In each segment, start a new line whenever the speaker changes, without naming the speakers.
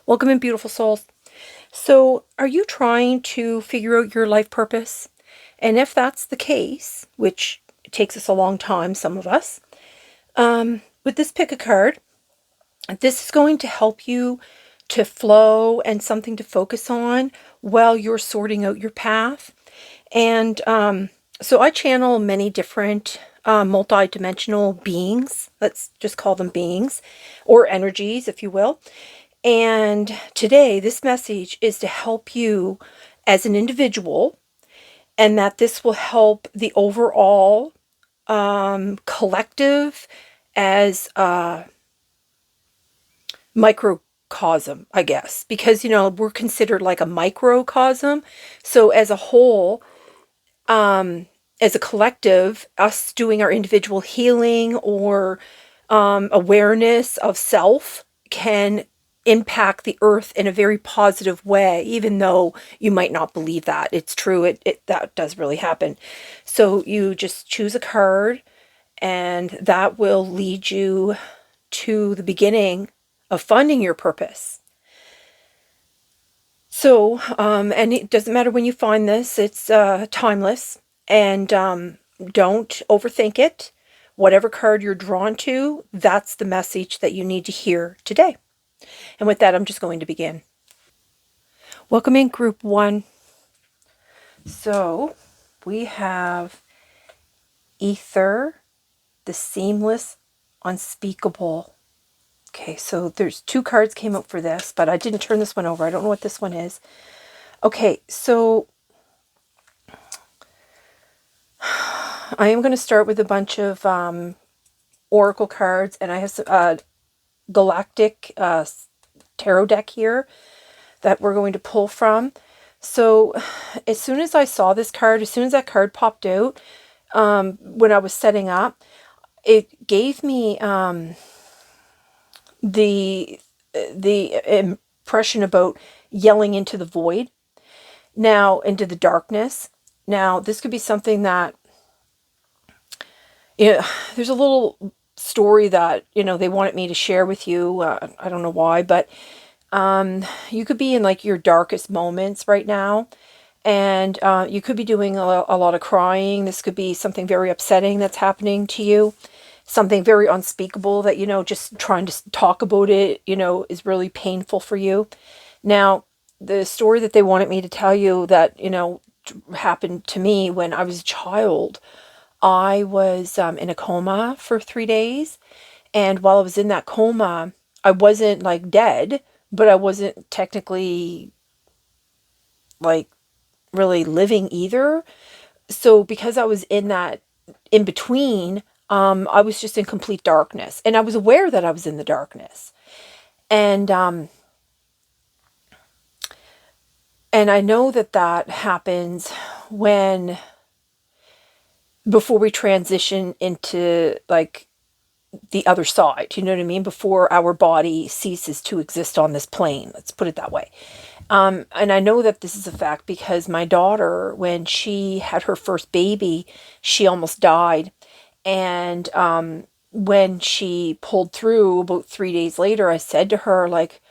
Welcome in, beautiful souls. So, are you trying to figure out your life purpose? And if that's the case, which takes us a long time, some of us, with this pick a card, this is going to help you to flow and something to focus on while you're sorting out your path. And so I channel many different multi-dimensional beings. Let's just call them beings or energies, if you will. And today, this message is to help you as an individual, and that this will help the overall collective as a microcosm, I guess, because, we're considered like a microcosm. So, as a whole, as a collective, us doing our individual healing or awareness of self can impact the earth in a very positive way, even though you might not believe that. It's true. That does really happen. So you just choose a card and that will lead you to the beginning of finding your purpose. So, and it doesn't matter when you find this, it's timeless. And don't overthink it. Whatever card you're drawn to, that's the message that you need to hear today. And with that, I'm just going to begin. Welcome in, group 1. So we have ether, the seamless, unspeakable. Okay, so there's 2 cards came up for this, but I didn't turn this one over. I don't know what this one is. Okay, so I am going to start with a bunch of oracle cards, and I have some galactic tarot deck here that we're going to pull from. So as soon as I saw this card, as soon as that card popped out, when I was setting up, it gave me the impression about yelling into the void, now into the darkness. Now this could be something that, there's a little story that they wanted me to share with you. I don't know why, but you could be in like your darkest moments right now, and you could be doing a lot of crying. This could be something very upsetting that's happening to you, something very unspeakable that, just trying to talk about it, is really painful for you. Now, the story that they wanted me to tell you that, happened to me when I was a child. I was in a coma for 3 days. And while I was in that coma, I wasn't like dead, but I wasn't technically like really living either. So because I was in that in between, I was just in complete darkness, and I was aware that I was in the darkness. And I know that that happens when, before we transition into like the other side, you know what I mean? Before our body ceases to exist on this plane, let's put it that way. And I know that this is a fact because my daughter, when she had her first baby, she almost died. And when she pulled through about 3 days later, I said to her, like,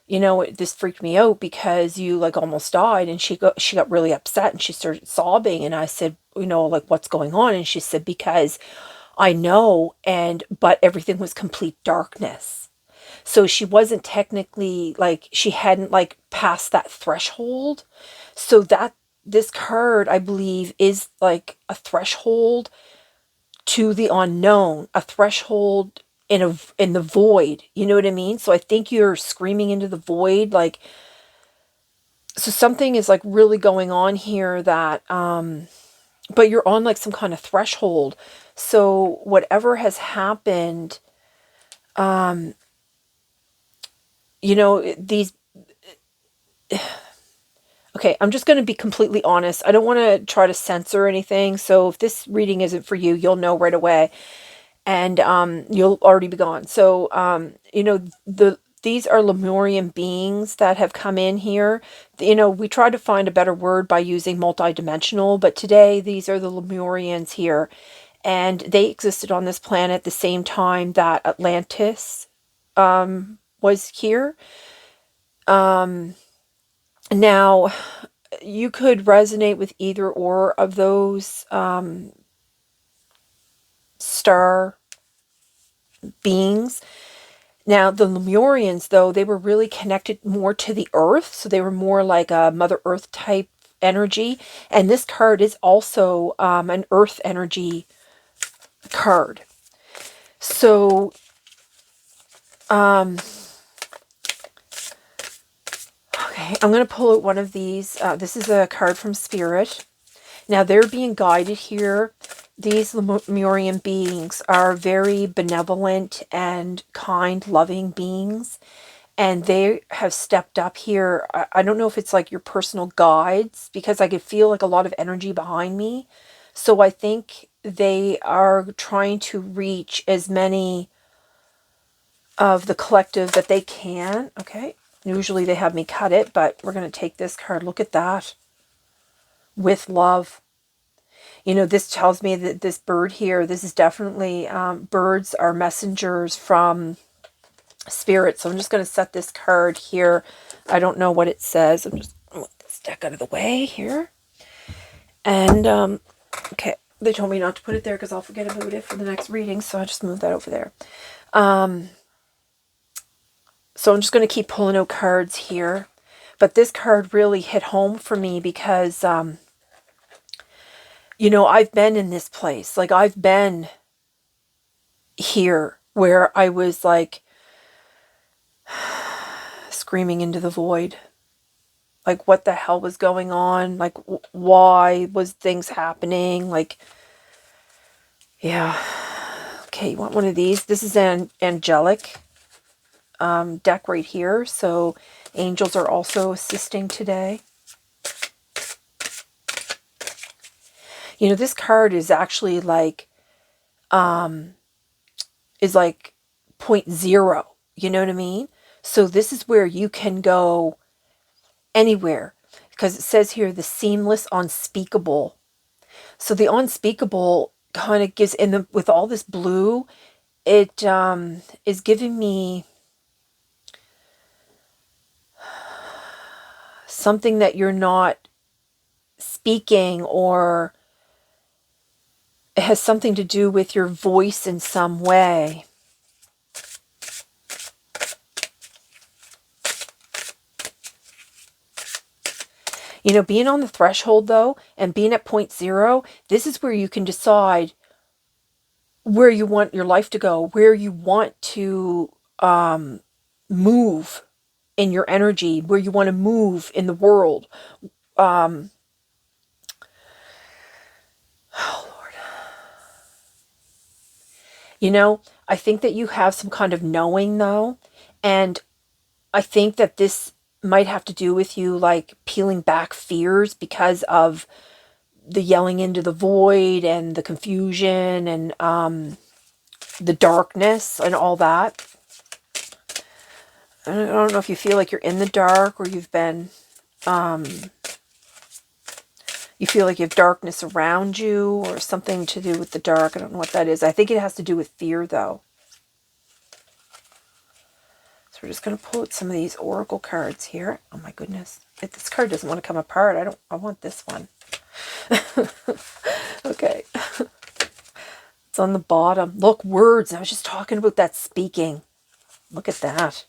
this freaked me out because you like almost died. And she got really upset and she started sobbing. And I said, like, what's going on? And she said, because I know, but everything was complete darkness. So she wasn't technically like, she hadn't like passed that threshold. So that this card, I believe, is like a threshold to the unknown, a threshold in the void. You know what I mean? So I think you're screaming into the void, like, so something is like really going on here that but you're on like some kind of threshold. So whatever has happened, these, okay, I'm just going to be completely honest. I don't want to try to censor anything. So if this reading isn't for you, you'll know right away, and you'll already be gone. So, these are Lemurian beings that have come in here. We tried to find a better word by using multidimensional, but today these are the Lemurians here. And they existed on this planet the same time that Atlantis was here. Now, you could resonate with either or of those star beings. Now, the Lemurians, though, they were really connected more to the earth. So they were more like a Mother Earth type energy. And this card is also an earth energy card. So, okay, I'm going to pull out one of these. This is a card from Spirit. Now, they're being guided here. These Lemurian beings are very benevolent and kind, loving beings. And they have stepped up here. I don't know if it's like your personal guides, because I could feel like a lot of energy behind me. So I think they are trying to reach as many of the collective that they can. Okay. Usually they have me cut it, but we're going to take this card. Look at that. With love. You know, this tells me that this bird here, this is definitely, birds are messengers from Spirit. So I'm just going to set this card here. I don't know what it says. I'm just going to move this deck out of the way here. And, okay, they told me not to put it there because I'll forget about it for the next reading. So I just moved that over there. So I'm just going to keep pulling out cards here. But this card really hit home for me because, you know, I've been in this place. Like, I've been here where I was like screaming into the void. Like, what the hell was going on? Like, why was things happening? Like, yeah. Okay, you want one of these? This is an angelic deck right here. So angels are also assisting today. You know, this card is actually like, is like 0.0. You know what I mean? So this is where you can go anywhere. Because it says here, the seamless, unspeakable. So the unspeakable kind of gives, in the with all this blue, it is giving me something that you're not speaking, or it has something to do with your voice in some way. You know, being on the threshold, though, and being at 0.0, this is where you can decide where you want your life to go, where you want to move in your energy, where you want to move in the world. Oh, Lord. You know, I think that you have some kind of knowing, though, and I think that this might have to do with you, like, peeling back fears because of the yelling into the void and the confusion and the darkness and all that. I don't know if you feel like you're in the dark, or you've been, you feel like you have darkness around you, or something to do with the dark. I don't know what that is. I think it has to do with fear, though. So we're just going to pull out some of these oracle cards here. Oh my goodness. If this card doesn't want to come apart, I want this one. Okay. It's on the bottom. Look, words. I was just talking about that speaking. Look at that.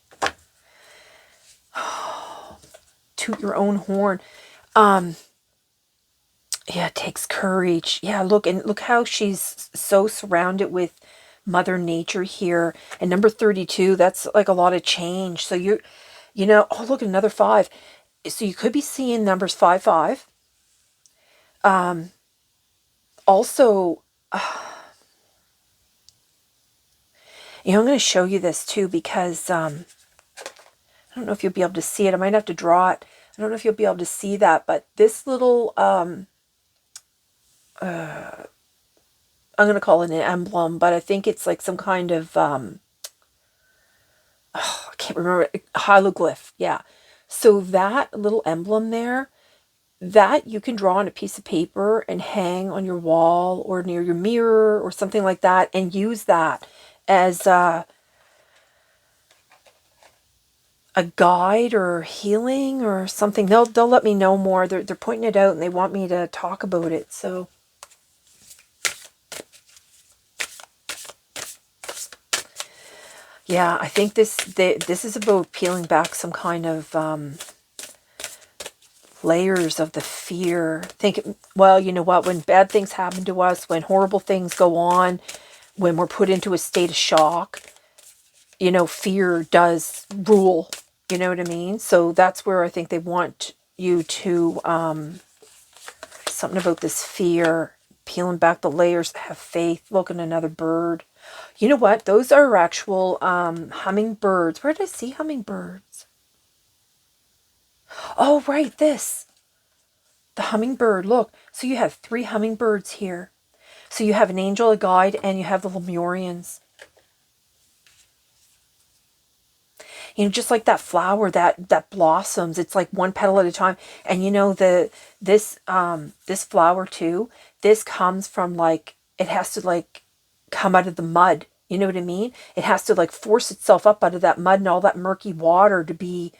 Toot your own horn. Yeah, it takes courage. Yeah, look, and look how she's so surrounded with Mother Nature here. And number 32, that's like a lot of change. So you know, oh, look, another 5. So you could be seeing numbers 5, 5. Also, you know, I'm going to show you this too, because I don't know if you'll be able to see it. I might have to draw it. I don't know if you'll be able to see that, but this little, I'm going to call it an emblem, but I think it's like some kind of, I can't remember, hieroglyph. Yeah. So that little emblem there, that you can draw on a piece of paper and hang on your wall or near your mirror or something like that, and use that as a a guide or healing or something. They'll let me know more. They're pointing it out and they want me to talk about it. So yeah, I think this is about peeling back some kind of layers of the fear. Well, you know what? When bad things happen to us, when horrible things go on, when we're put into a state of shock, you know, fear does rule. You know what I mean? So that's where I think they want you to, something about this fear, peeling back the layers, have faith. Look at another bird. You know what? Those are actual hummingbirds. Where did I see hummingbirds? Oh, right, this. The hummingbird. Look. So you have 3 hummingbirds here. So you have an angel, a guide, and you have the Lemurians. You know, just like that flower that blossoms, it's like one petal at a time. And you know, this flower too, this comes from like, it has to like come out of the mud. You know what I mean? It has to like force itself up out of that mud and all that murky water to be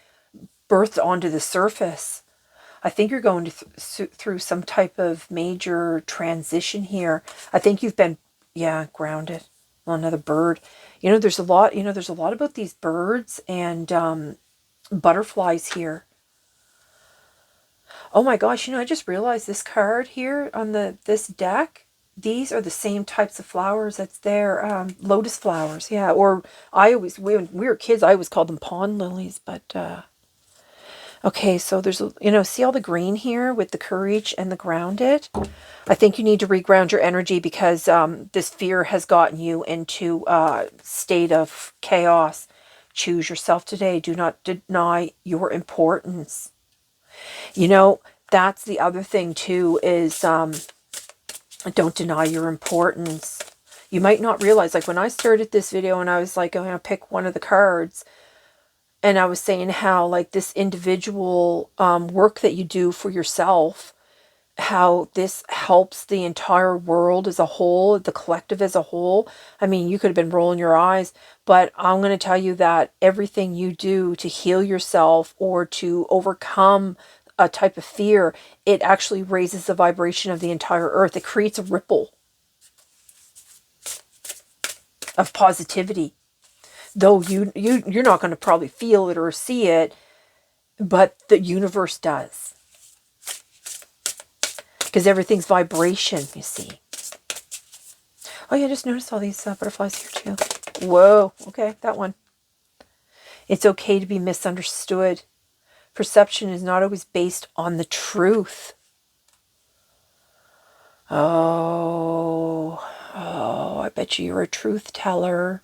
birthed onto the surface. I think you're going through some type of major transition here. I think you've been, yeah, grounded. Well, another bird. You know, there's a lot, there's a lot about these birds and butterflies here. Oh my gosh, I just realized this card here on this deck, these are the same types of flowers that's there. Lotus flowers, yeah. Or when we were kids, I always called them pond lilies, but okay, so there's, see all the green here with the courage and the grounded? I think you need to reground your energy because this fear has gotten you into a state of chaos. Choose yourself today. Do not deny your importance. That's the other thing too is don't deny your importance. You might not realize, like when I started this video and I was like, I'm going to pick one of the cards, and I was saying how like this individual work that you do for yourself, how this helps the entire world as a whole, the collective as a whole. I mean, you could have been rolling your eyes, but I'm going to tell you that everything you do to heal yourself or to overcome a type of fear, it actually raises the vibration of the entire earth. It creates a ripple of positivity. Though you're not going to probably feel it or see it, but the universe does. Because everything's vibration, you see. Oh yeah, I just noticed all these butterflies here too. Whoa, okay, that one. It's okay to be misunderstood. Perception is not always based on the truth. Oh, I bet you're a truth teller.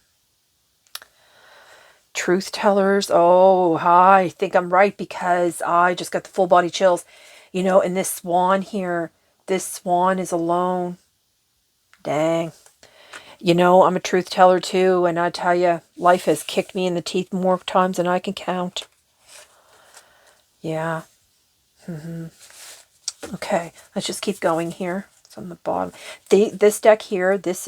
Truth tellers. Oh, I think I'm right because I just got the full body chills. And this swan here, this swan is alone. Dang. I'm a truth teller too, and I tell you, life has kicked me in the teeth more times than I can count. Yeah. Okay, let's just keep going here. It's on the bottom. This deck here, this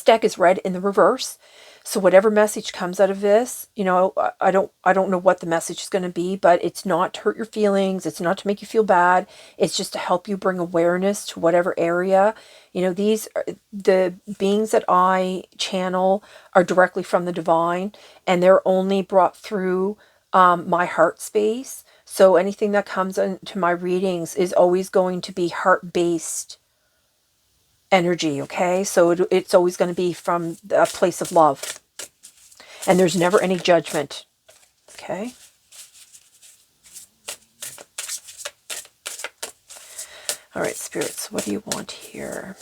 deck is read in the reverse. So whatever message comes out of this, I don't know what the message is going to be, but it's not to hurt your feelings. It's not to make you feel bad. It's just to help you bring awareness to whatever area. The beings that I channel are directly from the divine, and they're only brought through my heart space. So anything that comes into my readings is always going to be heart-based energy, okay? So it's always going to be from a place of love. And there's never any judgment, okay? All right, spirits, what do you want here?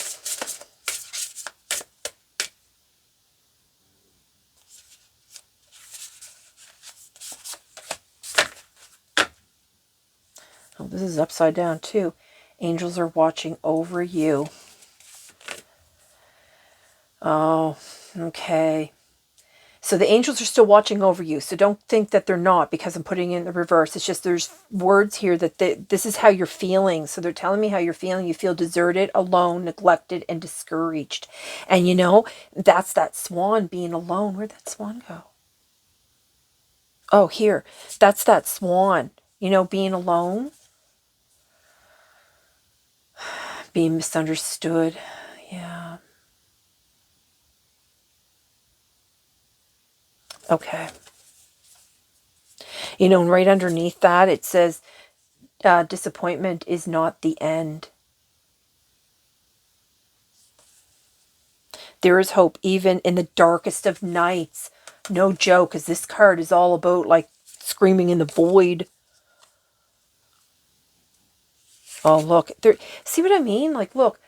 Oh, this is upside down too. Angels are watching over you. Oh, okay. So the angels are still watching over you. So don't think that they're not because I'm putting in the reverse. It's just there's words here that this is how you're feeling. So they're telling me how you're feeling. You feel deserted, alone, neglected, and discouraged. And that's that swan being alone. Where'd that swan go? Oh, here. That's that swan. You know, being alone. Being misunderstood. Yeah. Okay. You know, and right underneath that, it says, disappointment is not the end. There is hope even in the darkest of nights. No joke, because this card is all about like screaming in the void. Oh, look. There, see what I mean? Like, look,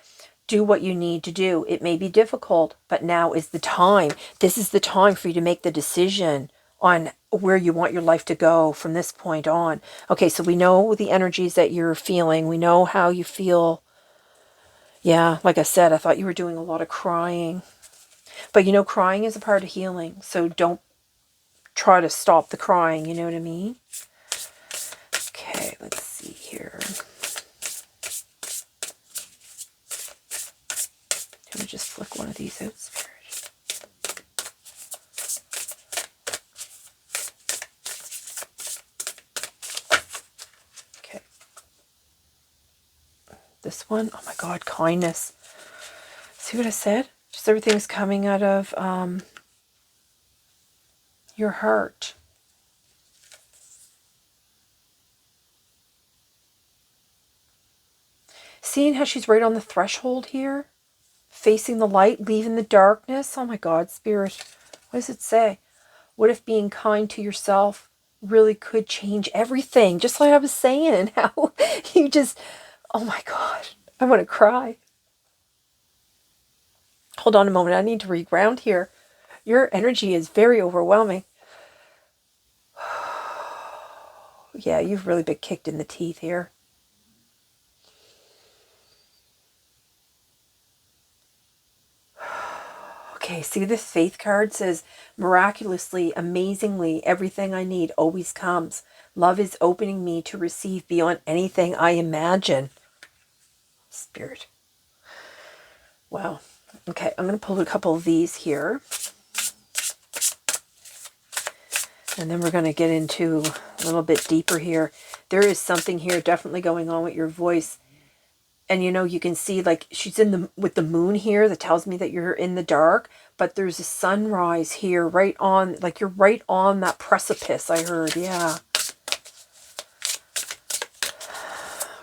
do what you need to do. It may be difficult, but now is the time. This is the time for you to make the decision on where you want your life to go from this point on. Okay, so we know the energies that you're feeling. We know how you feel. Yeah, like I said, I thought you were doing a lot of crying. But you know, crying is a part of healing. So don't try to stop the crying. You know what I mean? Okay, let's see here. Let me just flick one of these out, Spirit. Okay. This one, oh my God, kindness. See what I said? Just everything's coming out of your heart. Seeing how she's right on the threshold here? Facing the light, leaving the darkness. Oh my God, Spirit. What does it say? What if being kind to yourself really could change everything? Just like I was saying, and how you just, oh my God, I want to cry. Hold on a moment. I need to reground here. Your energy is very overwhelming. Yeah, you've really been kicked in the teeth here. Okay, see this faith card says, miraculously, amazingly, everything I need always comes. Love is opening me to receive beyond anything I imagine. Spirit. Wow. Okay, I'm going to pull a couple of these here. And then we're going to get into a little bit deeper here. There is something here definitely going on with your voice. And you know, you can see like she's in the with the moon here that tells me that you're in the dark, but there's a sunrise here right on, like you're right on that precipice, I heard. Yeah.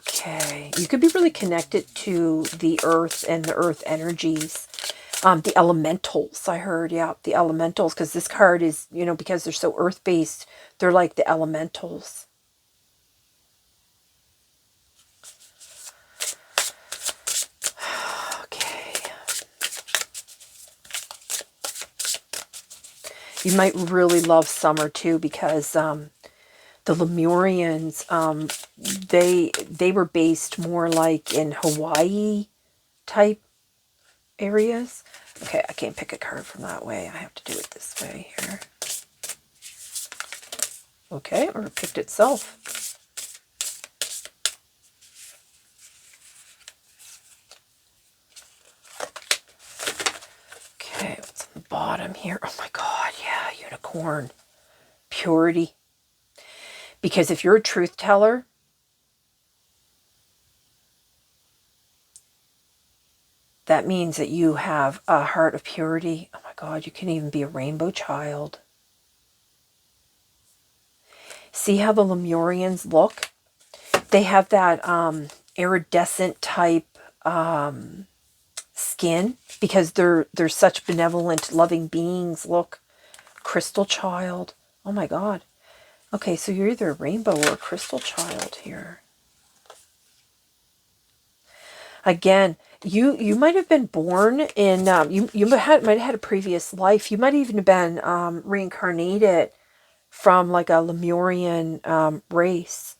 Okay. You could be really connected to the earth and the earth energies. The elementals, I heard. Yeah, the elementals, because this card is, you know, because they're so earth-based, they're like the elementals. You might really love summer too, because the Lemurians, they were based more like in Hawaii type areas. Okay, I can't pick a card from that way. I have to do it this way here. Okay, or it picked itself. Okay, what's on the bottom here? Oh my God, yeah, unicorn. Purity. Because if you're a truth teller, that means that you have a heart of purity. Oh my God, you can even be a rainbow child. See how the Lemurians look? They have that iridescent type skin because they're such benevolent, loving beings. Look, crystal child. Oh my God. Okay, so you're either a rainbow or a crystal child here. Again, you might have been born in you might have had a previous life. You might even have been reincarnated from like a Lemurian race.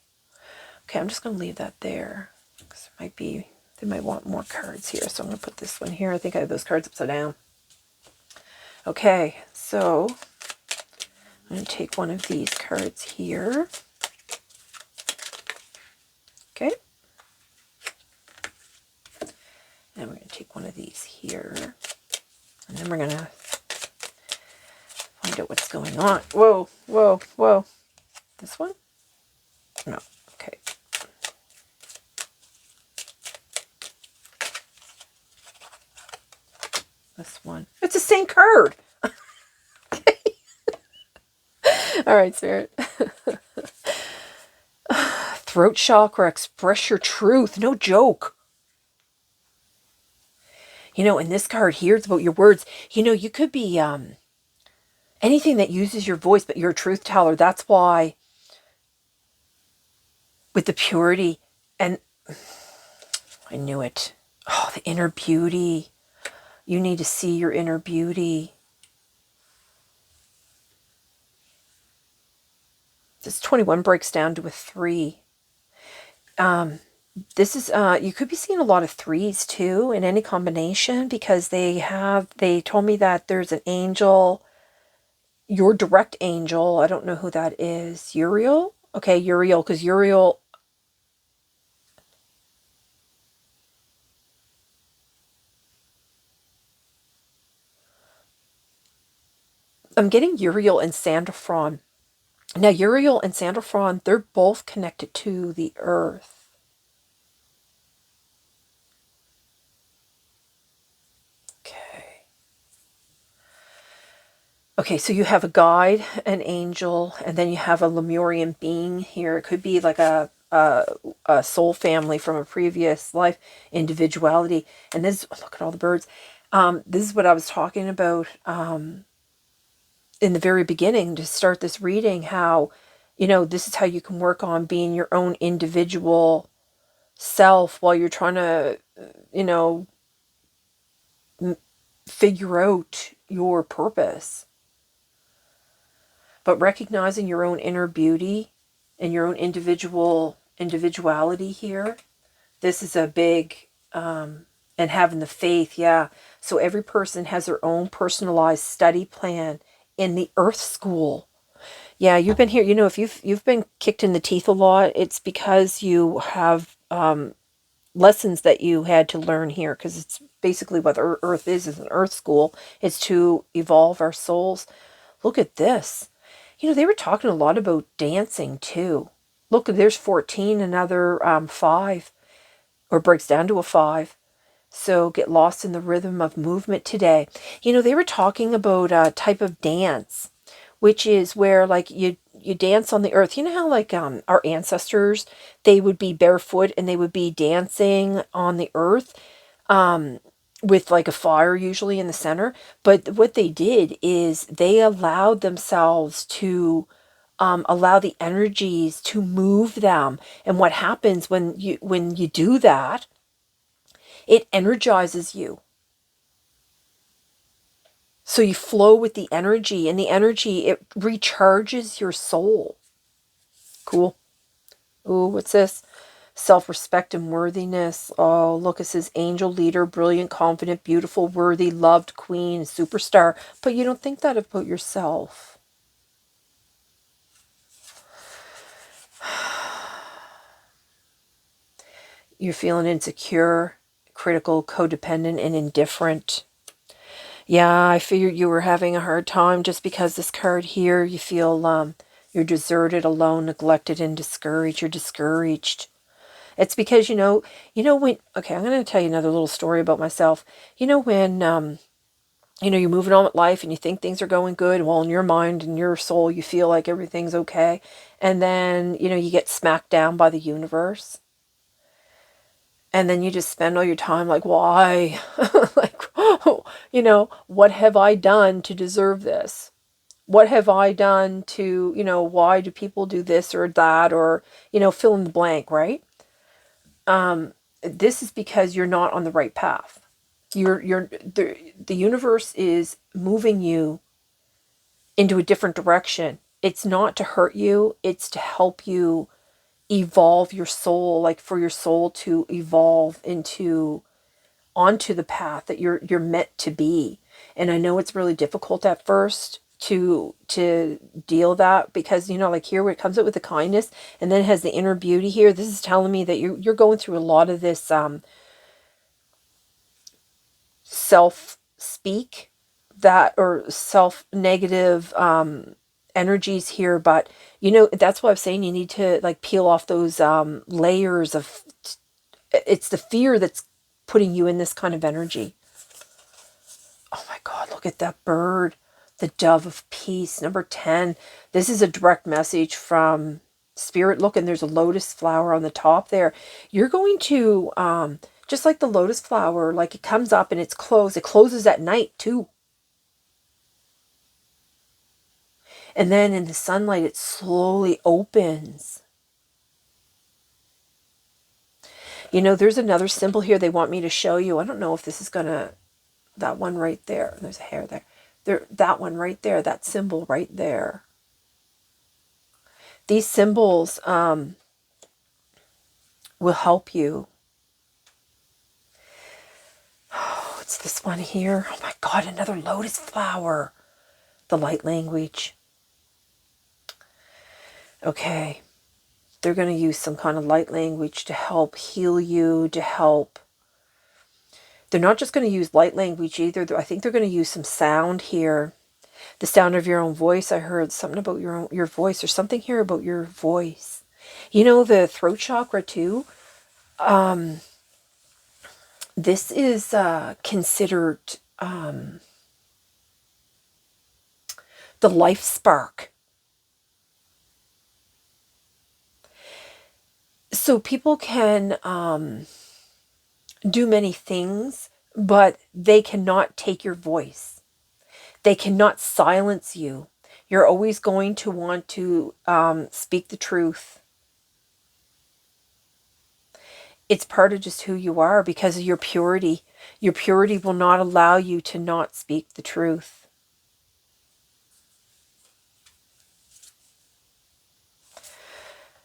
Okay, I'm just going to leave that there because they might want more cards here. So I'm going to put this one here. I think I have those cards upside down. Okay, so I'm going to take one of these cards here. Okay. And we're going to take one of these here. And then we're going to find find out what's going on. Whoa, whoa, whoa. This one? No. Okay. This one. It's the same card. Okay. All right, Spirit. Throat chakra, express your truth. No joke. You know, in this card here, it's about your words. You know, you could be anything that uses your voice, but you're a truth teller. That's why with the purity, and I knew it. Oh, the inner beauty. You need to see your inner beauty. This 21 breaks down to a 3. This is, you could be seeing a lot of 3s too in any combination, because they told me that there's an angel, your direct angel. I don't know who that is. Uriel? Okay, Uriel, because Uriel, I'm getting Uriel and Sandalphon. Now, Uriel and Sandalphon, they're both connected to the earth. Okay. Okay, so you have a guide, an angel, and then you have a Lemurian being here. It could be like a soul family from a previous life, individuality. And this, look at all the birds. This is what I was talking about in the very beginning to start this reading, how, you know, this is how you can work on being your own individual self while you're trying to, you know, figure out your purpose. But recognizing your own inner beauty and your own individuality here, this is a big, and having the faith, yeah. So every person has their own personalized study plan in the Earth School. Yeah, you've been here. You know, if you've been kicked in the teeth a lot, it's because you have lessons that you had to learn here. Because it's basically what Earth is an Earth School. It's to evolve our souls. Look at this. You know, they were talking a lot about dancing too. Look, there's 14, another 5, or breaks down to a 5. So get lost in the rhythm of movement today. You know, they were talking about a type of dance, which is where like you dance on the earth. You know how like our ancestors, they would be barefoot and they would be dancing on the earth with like a fire usually in the center. But what they did is they allowed themselves to allow the energies to move them. And what happens when you do that, it energizes you. So you flow with the energy, and the energy, it recharges your soul. Cool. Ooh, what's this? Self-respect and worthiness. Oh, look, it says angel, leader, brilliant, confident, beautiful, worthy, loved, queen, superstar. But you don't think that about yourself. You're feeling insecure, critical, codependent, and indifferent. Yeah, I figured you were having a hard time just because this card here, you feel you're deserted, alone, neglected, and discouraged. You're discouraged. It's because, you know when, okay, I'm going to tell you another little story about myself. You know when, you know, you're moving on with life and you think things are going good. Well, in your mind and your soul, you feel like everything's okay. And then, you know, you get smacked down by the universe. And then you just spend all your time like, why? Like, you know, what have I done to deserve this? What have I done to, you know, why do people do this or that, or, you know, fill in the blank, right? This is because you're not on the right path. The universe is moving you into a different direction. It's not to hurt you, it's to help you evolve your soul, like for your soul to evolve onto the path that you're meant to be. And I know it's really difficult at first to deal that, because, you know, like here where it comes out with the kindness and then it has the inner beauty here. This is telling me that you're going through a lot of this self speak, that, or self-negative energies here. But, you know, that's why I'm saying you need to like peel off those layers of, it's the fear that's putting you in this kind of energy. Oh my God, look at that bird. The dove of peace, number 10. This is a direct message from Spirit. Look, and there's a lotus flower on the top there. You're going to, just like the lotus flower, like it comes up and it's closed. It closes at night too. And then in the sunlight, it slowly opens. You know, there's another symbol here they want me to show you. I don't know if this is going to, that one right there. There's a hair there. That one right there, that symbol right there. These symbols will help you. Oh, it's this one here. Oh my God, another lotus flower. The light language. Okay. They're going to use some kind of light language to help heal you, to help. They're not just going to use light language either. I think they're going to use some sound here. The sound of your own voice. I heard something about your voice. There's something here about your voice. You know, the throat chakra too. This is considered the life spark. So people can do many things, but they cannot take your voice. They cannot silence you. You're always going to want to speak the truth. It's part of just who you are because of your purity. Your purity will not allow you to not speak the truth.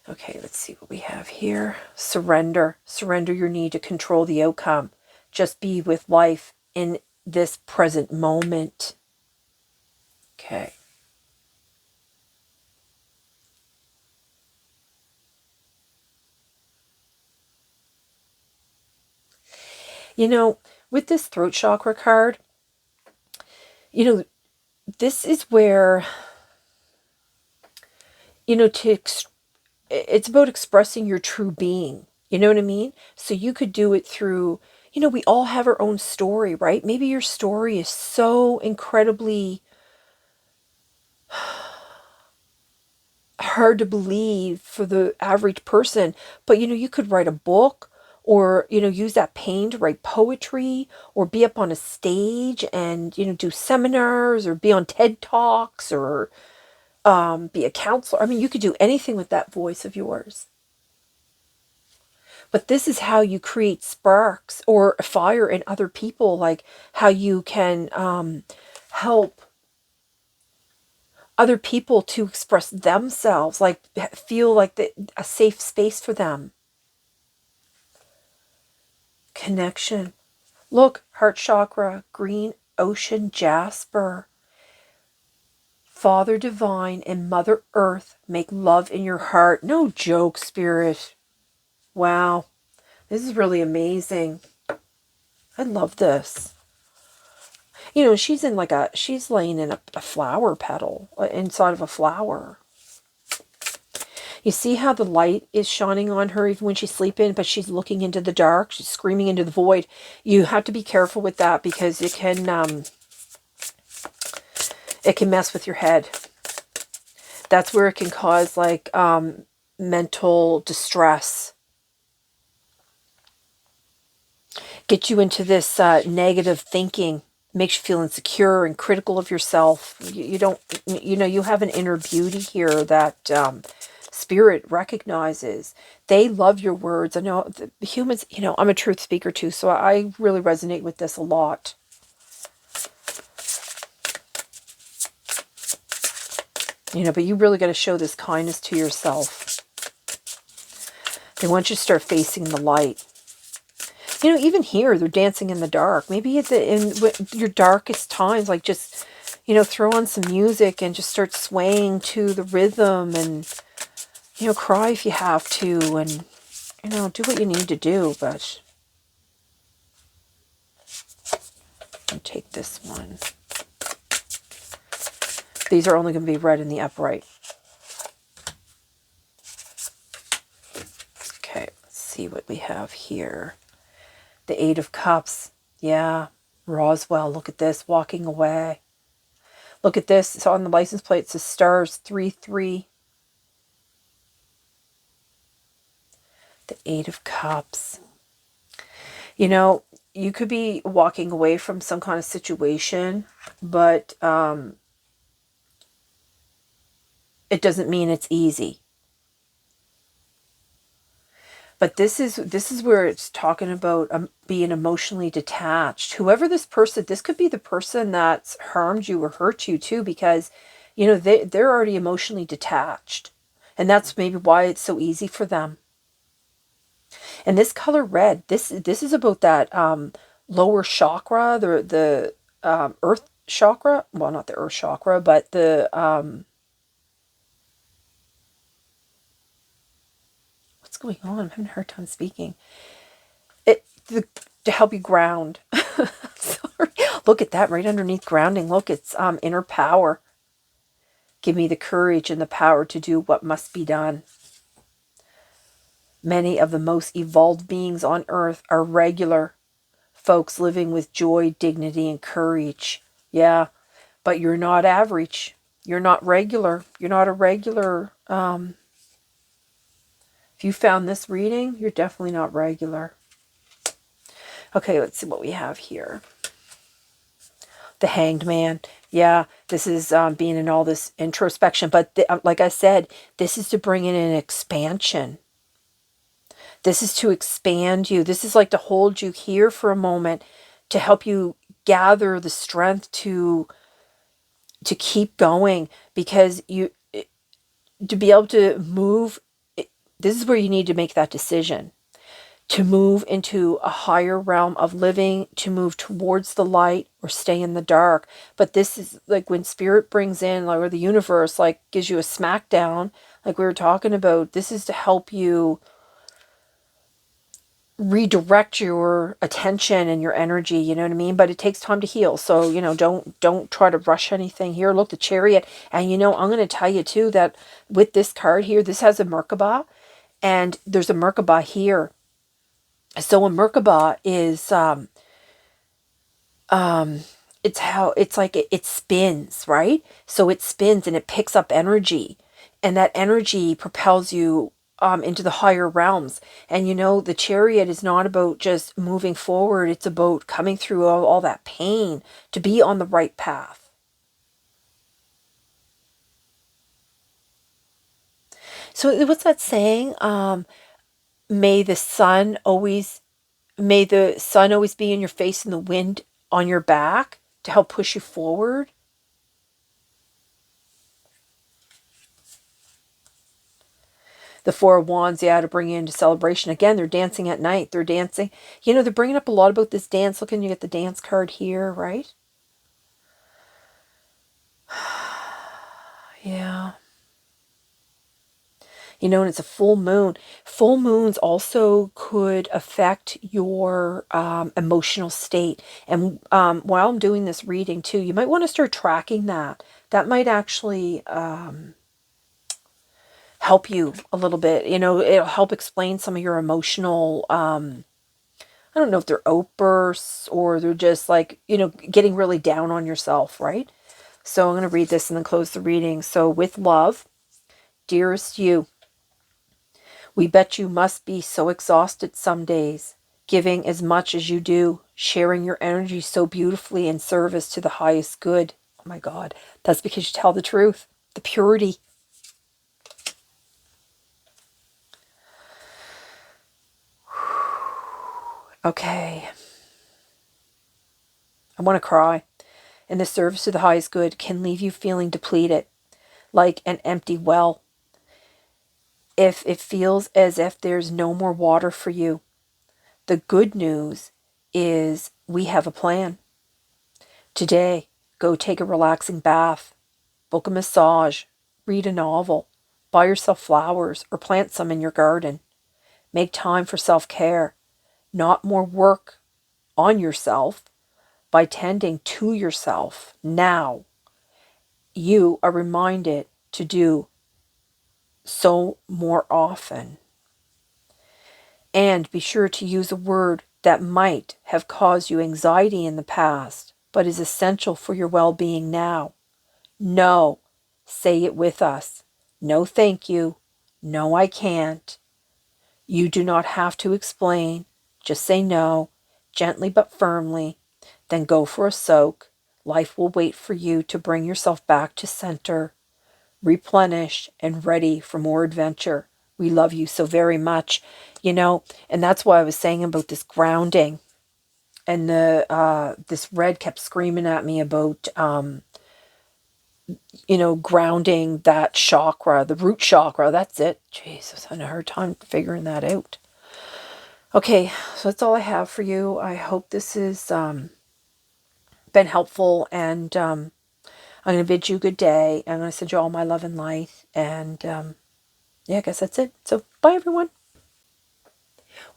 Okay, let's see what we have here. Surrender. Surrender your need to control the outcome. Just be with life in this present moment. Okay. You know, with this throat chakra card, you know, this is where, you know, it's about expressing your true being. You know what I mean? So you could do it through, you know, we all have our own story, right? Maybe your story is so incredibly hard to believe for the average person, but, you know, you could write a book, or, you know, use that pain to write poetry, or be up on a stage and, you know, do seminars, or be on TED Talks, or be a counselor. I mean, you could do anything with that voice of yours. But this is how you create sparks or fire in other people, like how you can help other people to express themselves, like feel like a safe space for them. Connection. Look, heart chakra, green ocean jasper. Father Divine and Mother Earth make love in your heart. No joke, Spirit. Wow. This is really amazing. I love this. You know, she's laying in a flower petal, inside of a flower. You see how the light is shining on her even when she's sleeping, but she's looking into the dark. She's screaming into the void. You have to be careful with that because it can mess with your head. That's where it can cause like mental distress. Get you into this negative thinking. Makes you feel insecure and critical of yourself. You don't, you know, you have an inner beauty here that Spirit recognizes. They love your words. I know the humans, you know, I'm a truth speaker too, so I really resonate with this a lot. You know, but you really got to show this kindness to yourself. They want you to start facing the light. You know, even here, they're dancing in the dark. Maybe in your darkest times, like just, you know, throw on some music and just start swaying to the rhythm and, you know, cry if you have to and, you know, do what you need to do. But I'll take this one. These are only going to be read in the upright. Okay, let's see what we have here. The Eight of Cups. Yeah, Roswell. Look at this, walking away. Look at this. It's on the license plate. It says stars 3-3. The Eight of Cups. You know, you could be walking away from some kind of situation, but it doesn't mean it's easy. But this is where it's talking about being emotionally detached. Whoever this person, this could be the person that's harmed you or hurt you too, because, you know, they're already emotionally detached. And that's maybe why it's so easy for them. And this color red, this is about that lower chakra, the earth chakra. Well, not the earth chakra, but the what's going on? I'm having a hard time speaking. To help you ground. Sorry. Look at that right underneath grounding. Look, it's inner power. Give me the courage and the power to do what must be done. Many of the most evolved beings on earth are regular folks living with joy, dignity, and courage. Yeah, but you're not average. You're not regular. You're not a regular. If you found this reading, you're definitely not regular. Okay, let's see what we have here. The Hanged Man. Yeah, this is being in all this introspection. But like I said, this is to bring in an expansion. This is to expand you. This is like to hold you here for a moment to help you gather the strength to keep going, because to be able to move, this is where you need to make that decision. To move into a higher realm of living, to move towards the light or stay in the dark. But this is like when spirit brings in, like, or the universe like gives you a smackdown, like we were talking about, this is to help you redirect your attention and your energy, you know what I mean? But it takes time to heal. So, you know, don't try to rush anything here. Look, the Chariot. And, you know, I'm going to tell you too that with this card here, this has a Merkaba, and there's a Merkaba here. So a Merkaba is it's how it's like it spins, right? So it spins and it picks up energy, and that energy propels you into the higher realms. And you know, the Chariot is not about just moving forward, it's about coming through all that pain to be on the right path. So what's that saying? May the sun always May the sun always be in your face and the wind on your back to help push you forward. The Four of Wands, yeah, to bring you into celebration. Again, they're dancing at night. They're dancing. You know, they're bringing up a lot about this dance. Look, and you get the dance card here, right? Yeah. You know, and it's a full moon. Full moons also could affect your emotional state. And while I'm doing this reading too, you might want to start tracking that. That might actually help you a little bit. You know, it'll help explain some of your emotional, I don't know if they're outbursts or they're just like, you know, getting really down on yourself, right? So I'm going to read this and then close the reading. So with love, dearest you, we bet you must be so exhausted some days, giving as much as you do, sharing your energy so beautifully in service to the highest good. Oh my God, that's because you tell the truth, the purity. Okay. I want to cry. And the service to the highest good can leave you feeling depleted, like an empty well. If it feels as if there's no more water for you, the good news is we have a plan. Today, go take a relaxing bath, book a massage, read a novel, buy yourself flowers or plant some in your garden. Make time for self-care, not more work on yourself by tending to yourself now. you are reminded to do so more often. And be sure to use a word that might have caused you anxiety in the past, but is essential for your well-being now. No. Say it with us. No, thank you. No, I can't. You do not have to explain. Just say no, gently but firmly. Then go for a soak. Life will wait for you to bring yourself back to center, replenished, and ready for more adventure. We love you so very much. And that's why I was saying about this grounding. And this red kept screaming at me about grounding that chakra, the root chakra. That's it. Jesus, I had a hard time figuring that out. Okay, so that's all I have for you. I hope this has been helpful, and I'm going to bid you good day. I'm going to send you all my love and light, and yeah, I guess that's it. So, bye everyone.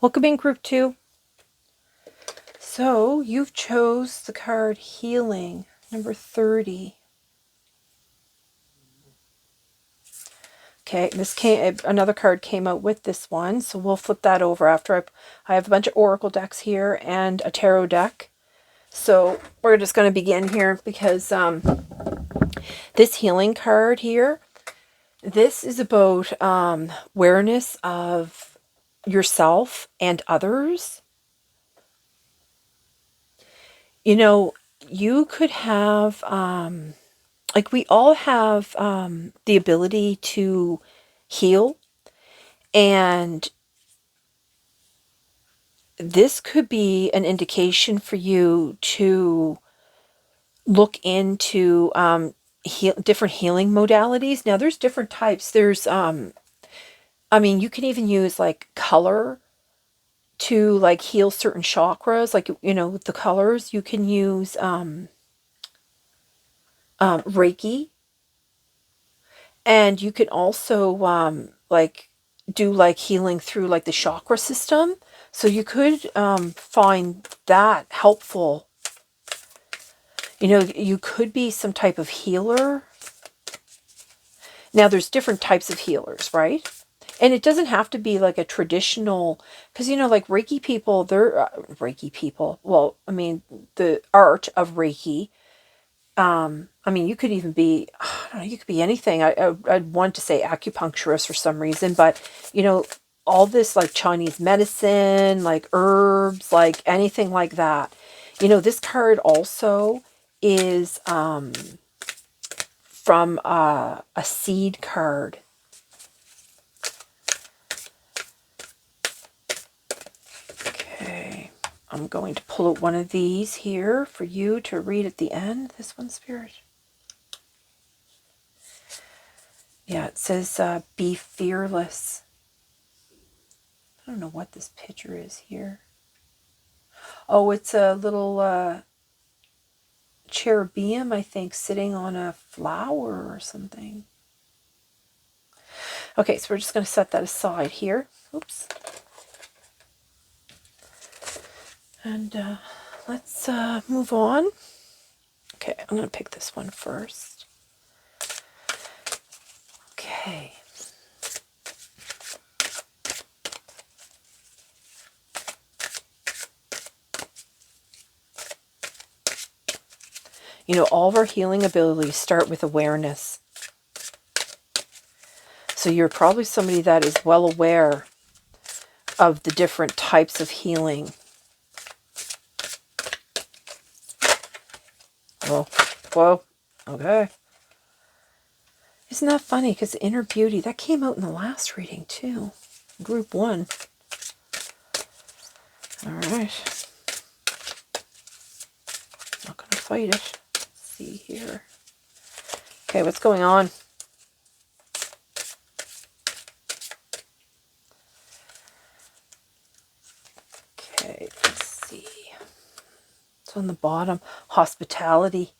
Welcome in group 2. So, you've chose the card Healing, number 30. Okay, another card came out with this one, so we'll flip that over after I have a bunch of oracle decks here and a tarot deck. So we're just going to begin here because this healing card here, this is about awareness of yourself and others. You could have, we all have the ability to heal, and this could be an indication for you to look into different healing modalities. Now, there's different types. There's, you can even use like color to like heal certain chakras. Like, with the colors, you can use Reiki, and you can also do like healing through like the chakra system. So you could find that helpful. You could be some type of healer. Now, there's different types of healers, right? And it doesn't have to be like a traditional, because, like Reiki people, they're Reiki people. Well, the art of Reiki. You could even be, I don't know, you could be anything. I'd want to say acupuncturist for some reason, but, all this like Chinese medicine, like herbs, like anything like that. This card also is from a seed card. Okay, I'm going to pull out one of these here for you to read at the end. This one, Spirit. Yeah, it says, be fearless. I don't know what this picture is here. Oh, it's a little cherubim, I think, sitting on a flower or something. Okay, so we're just going to set that aside here. Oops. And let's move on. Okay, I'm going to pick this one first. Okay. All of our healing abilities start with awareness. So you're probably somebody that is well aware of the different types of healing. Whoa, okay. Isn't that funny? Because Inner Beauty, that came out in the last reading too. Group 1. All right. Not going to fight it. Let's see here. Okay, what's going on? Okay, let's see. It's on the bottom. Hospitality.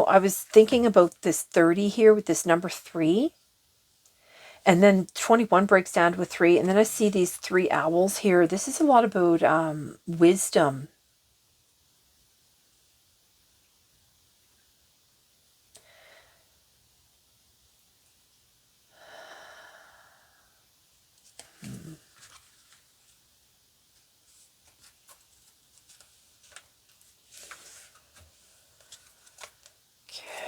I was thinking about this 30 here with this number 3. And then 21 breaks down to a 3. And then I see these 3 owls here. This is a lot about wisdom.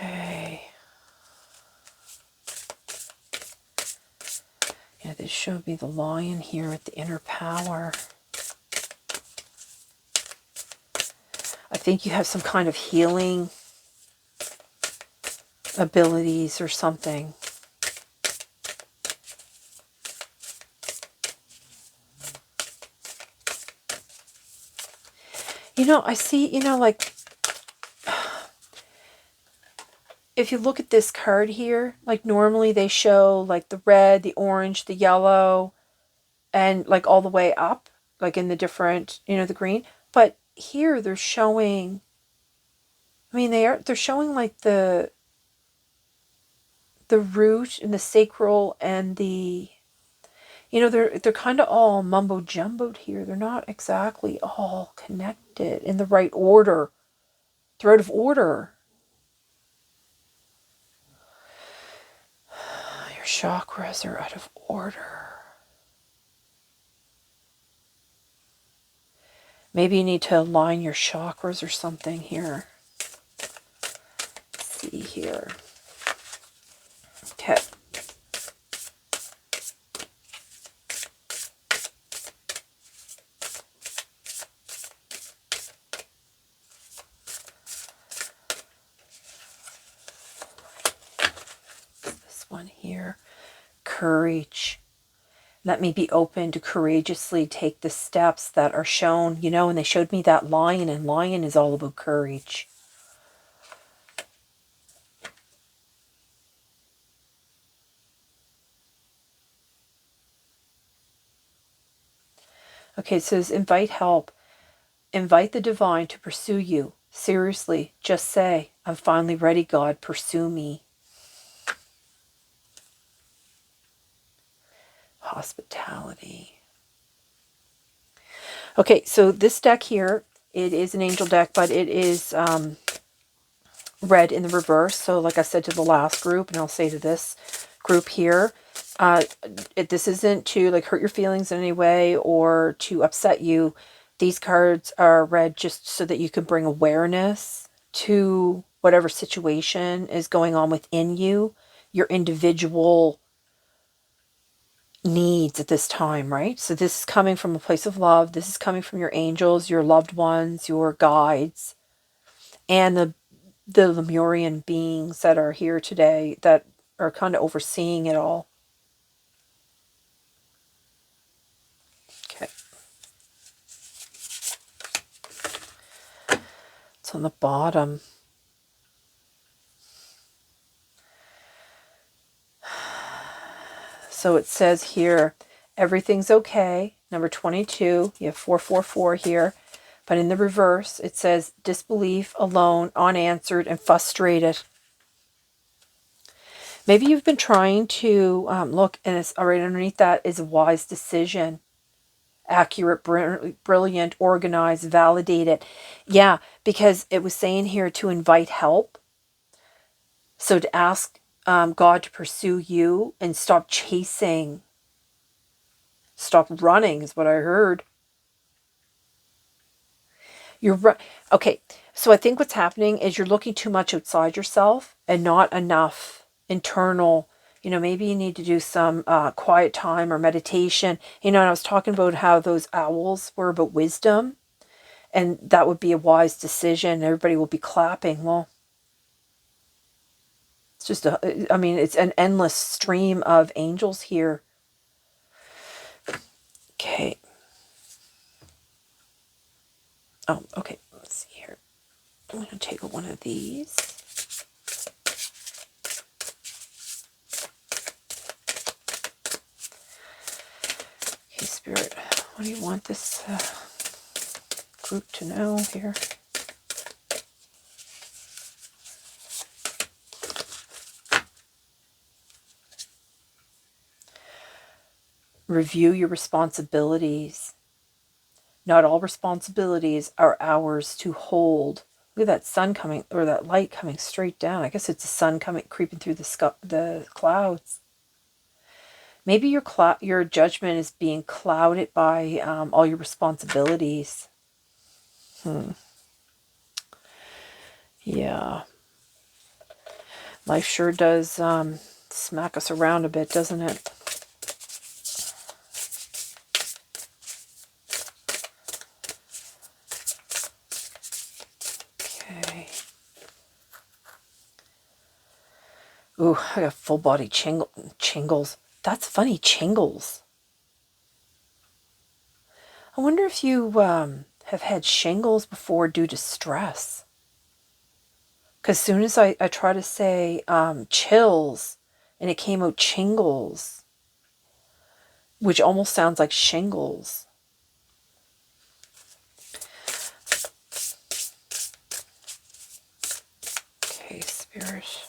Okay. Yeah, this showed me the lion here with the inner power. I think you have some kind of healing abilities or something. You know, I see, you know, like, if you look at this card here, like normally they show like the red, the orange, the yellow, and like all the way up, like in the different, you know, the green. But here they're showing, I mean, they're showing like the root and the sacral and the, you know, they're kind of all mumbo jumboed here. They're not exactly all connected in the right order. They're out of order. Your chakras are out of order. Maybe you need to align your chakras or something here. Let's see here. Okay. This one here. Courage. Let me be open to courageously take the steps that are shown, you know, and they showed me that lion, and lion is all about courage. Okay, it says invite help. Invite the divine to pursue you. Seriously, just say, I'm finally ready, God, pursue me. Hospitality. Okay, so this deck here, it is an angel deck, but it is red in the reverse. So like I said to the last group, and I'll say to this group here, this isn't to like hurt your feelings in any way or to upset you. These cards are read just so that you can bring awareness to whatever situation is going on within you, your individual needs at this time, right? So this is coming from a place of love. This is coming from your angels, your loved ones, your guides, and the Lemurian beings that are here today that are kind of overseeing it all. Okay. It's on the bottom. So it says here, everything's okay. Number 22, you have 444 here. But in the reverse, it says disbelief, alone, unanswered, and frustrated. Maybe you've been trying to look, and it's right underneath that is a wise decision. Accurate, brilliant, organized, validated. Yeah, because it was saying here to invite help. So to ask God to pursue you and stop chasing. Stop running is what I heard. You're right. Okay, so I think what's happening is you're looking too much outside yourself and not enough internal. You know, maybe you need to do some quiet time or meditation. You know, and I was talking about how those owls were about wisdom, and that would be a wise decision. Everybody will be clapping. Well, it's just I mean, it's an endless stream of angels here. Okay. Oh, okay. Let's see here. I'm going to take one of these. Okay, Spirit, what do you want this group to know here? Review your responsibilities. Not all responsibilities are ours to hold. Look at that sun coming, or that light coming straight down. I guess it's the sun coming, creeping through the clouds. Maybe your judgment is being clouded by all your responsibilities. Yeah. Life sure does smack us around a bit, doesn't it? Okay. Ooh, I got full body chingles. That's funny, chingles. I wonder if you have had shingles before due to stress. Because as soon as I try to say chills, and it came out chingles, which almost sounds like shingles. Okay, Spirit.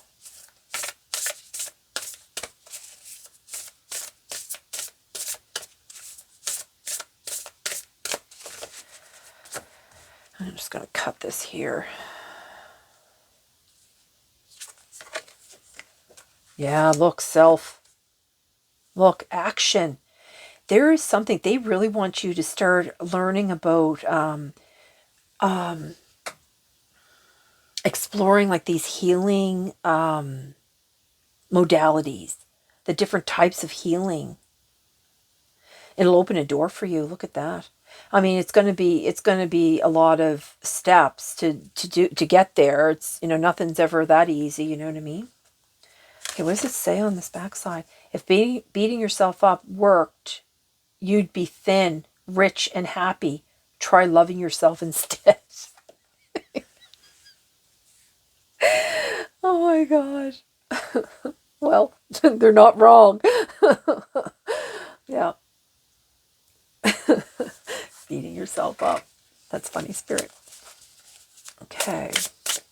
I'm just going to cut this here. Yeah, look, self. Look, action. There is something, they really want you to start learning about exploring like these healing modalities, the different types of healing. It'll open a door for you. Look at that. I mean, it's going to be a lot of steps to get there. It's, nothing's ever that easy, you know what I mean? Okay, what does it say on this backside? If beating yourself up worked, you'd be thin, rich, and happy. Try loving yourself instead. Oh my gosh. Well, they're not wrong. Yeah. Beating yourself up. That's funny, Spirit. Okay.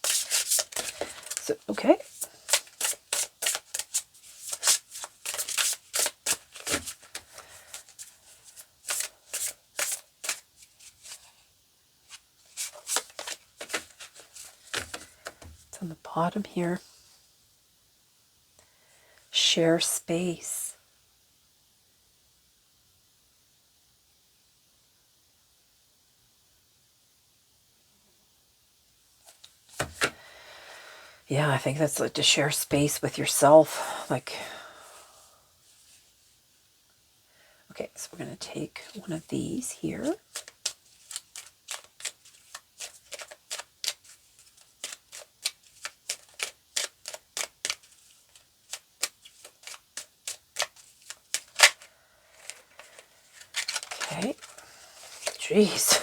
So, okay. It's on the bottom here. Share space. Yeah, I think that's like to share space with yourself. Like, okay, so we're going to take one of these here. Okay. Jeez.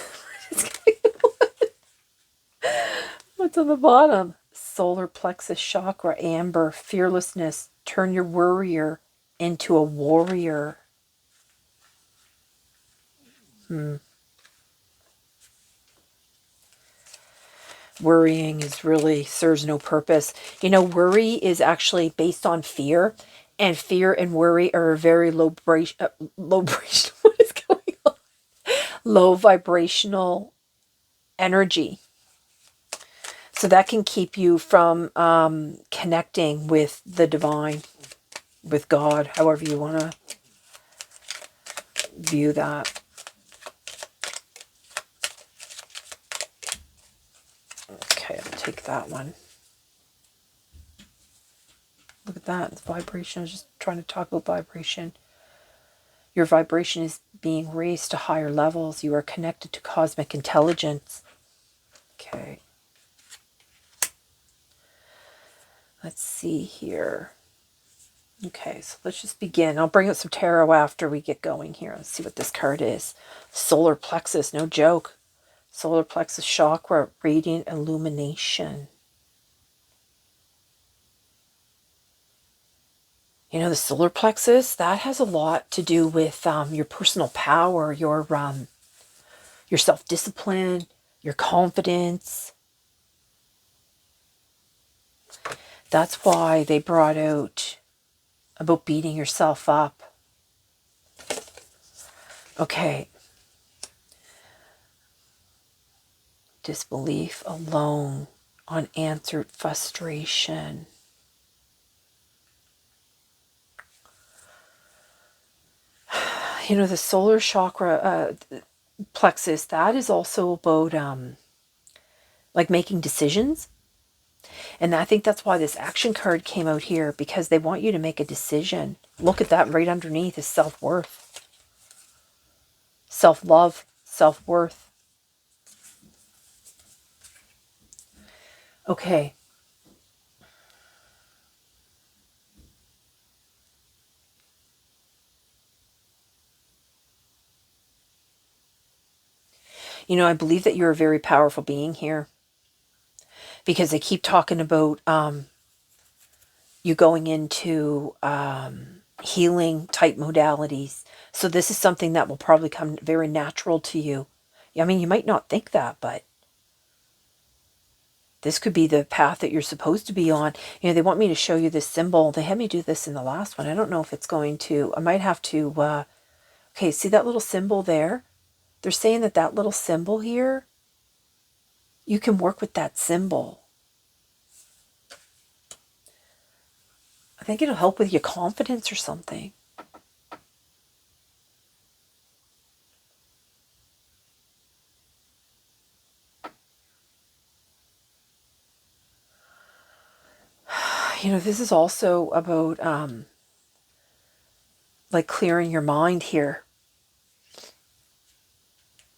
What's on the bottom? Solar plexus chakra, amber, fearlessness. Turn your worrier into a warrior. Worrying is really serves no purpose. Worry is actually based on fear, and fear and worry are a very low vibration. What is going on? Low vibrational energy. So that can keep you from connecting with the divine, with God, however you want to view that. Okay, I'll take that one. Look at that. It's vibration. I was just trying to talk about vibration. Your vibration is being raised to higher levels. You are connected to cosmic intelligence. Okay. Let's see here. Okay, so let's just begin. I'll bring out some tarot after we get going here. Let's see what this card is. Solar plexus, no joke. Solar plexus chakra, radiant illumination. The solar plexus, that has a lot to do with your personal power, your self-discipline, your confidence. That's why they brought out about beating yourself up. Okay. Disbelief, alone, unanswered frustration. You know, the solar chakra plexus, that is also about like making decisions. And I think that's why this action card came out here, because they want you to make a decision. Look at that right underneath is self-worth, self-love, self-worth. Okay. You know, I believe that you're a very powerful being here, because they keep talking about you going into healing type modalities. So this is something that will probably come very natural to you. I mean, you might not think that, but this could be the path that you're supposed to be on. You know, they want me to show you this symbol. They had me do this in the last one. I don't know if it's going to, I might have to, okay, see that little symbol there? They're saying that that little symbol here, you can work with that symbol. I think it'll help with your confidence or something. You know, this is also about like clearing your mind here.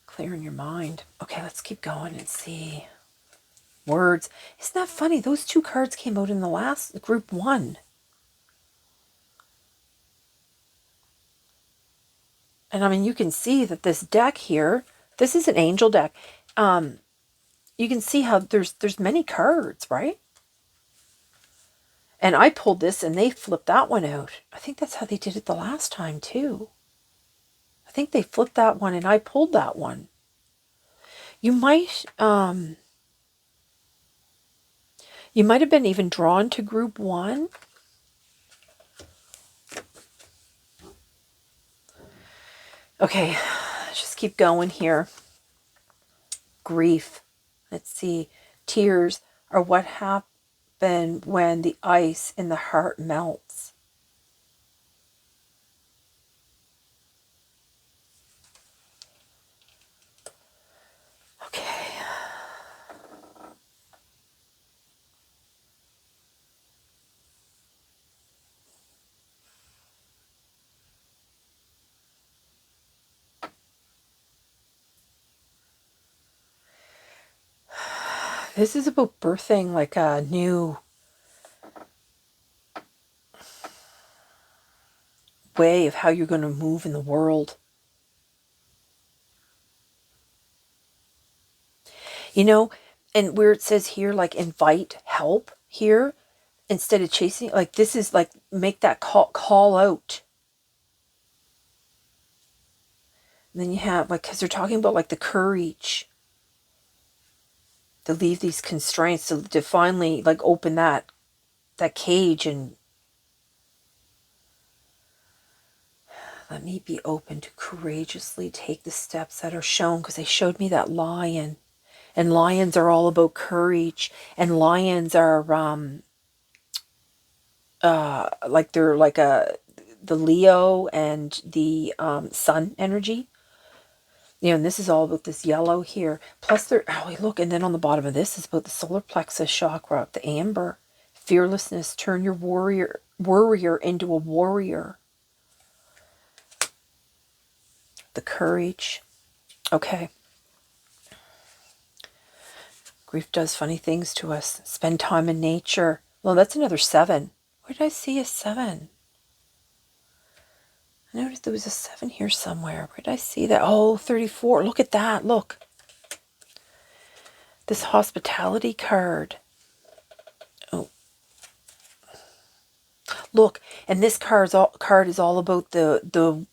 Clearing your mind. Okay, let's keep going and see. Words. Isn't that funny? Those two cards came out in the last group one. And I mean, you can see that this deck here, this is an angel deck. You can see how there's many cards, right? And I pulled this and they flipped that one out. I think that's how they did it the last time too. I think they flipped that one and I pulled that one. You might have been even drawn to group one. Okay, let's just keep going here. Grief. Let's see. Tears are what happen when the ice in the heart melts. Okay. This is about birthing like a new way of how you're going to move in the world. You know, and where it says here, like invite help here, instead of chasing, like this is like make that call out. And then you have like, because they're talking about like the courage to leave these constraints, to finally like open that cage and let me be open to courageously take the steps that are shown, because they showed me that lion, and lions are all about courage, and lions are like they're like the Leo and the sun energy. You know, and this is all about this yellow here. Plus they're, oh look, and then on the bottom of this is about the solar plexus chakra, the amber. Fearlessness, turn your worrier into a warrior. The courage. Okay. Grief does funny things to us. Spend time in nature. Well, that's another 7. Where did I see a 7? I noticed there was a 7 here somewhere. Where did I see that? Oh, 34. Look at that. Look. This hospitality card. Oh. Look, and this card is all about the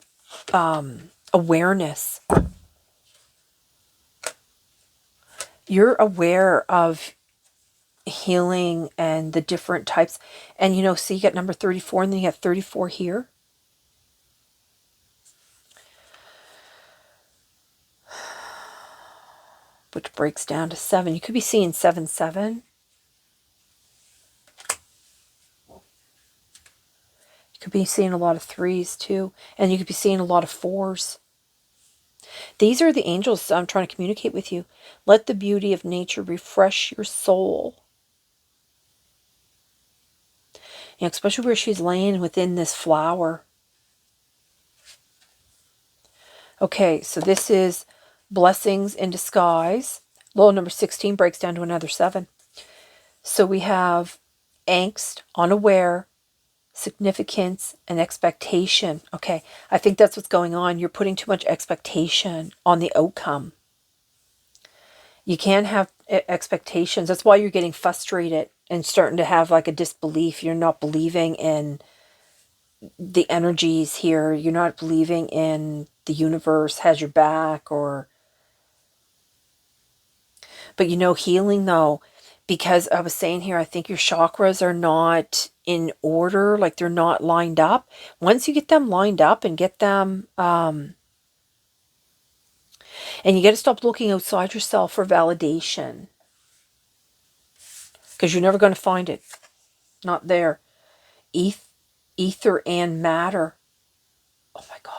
awareness. You're aware of healing and the different types. And you know, see, you got number 34 and then you got 34 here. which breaks down to 7. You could be seeing 7, 7. You could be seeing a lot of 3s too. And you could be seeing a lot of 4s. These are the angels I'm trying to communicate with you. Let the beauty of nature refresh your soul. You know, especially where she's laying within this flower. Okay, so this is blessings in disguise. Little number 16 breaks down to another 7. So we have angst, unaware, significance, and expectation. Okay, I think that's what's going on. You're putting too much expectation on the outcome. You can't have expectations. That's why you're getting frustrated and starting to have like a disbelief. You're not believing in the energies here. You're not believing in the universe has your back, or... But you know, healing though, because I was saying here, I think your chakras are not in order, like they're not lined up. Once you get them lined up and get them, and you got to stop looking outside yourself for validation, because you're never going to find it. Not there. Ether and matter. Oh my God.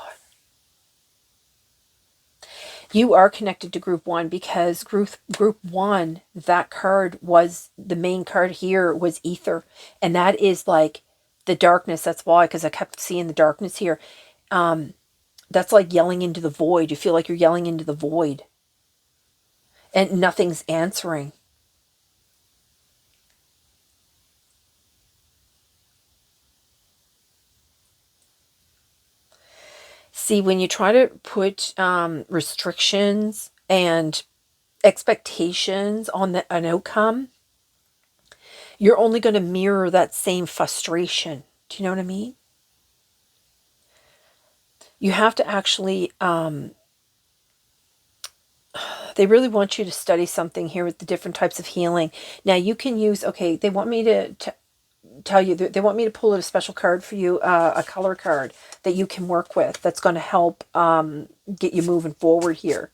You are connected to group 1, because group 1, that card was the main card here, was ether. And that is like the darkness. That's why, because I kept seeing the darkness here. That's like yelling into the void. You feel like you're yelling into the void. And nothing's answering. See, when you try to put restrictions and expectations on an outcome, you're only going to mirror that same frustration. Do you know what I mean? You have to actually, they really want you to study something here with the different types of healing. Now you can use, okay, they want me to tell you, they want me to pull out a special card for you, a color card that you can work with that's going to help get you moving forward here.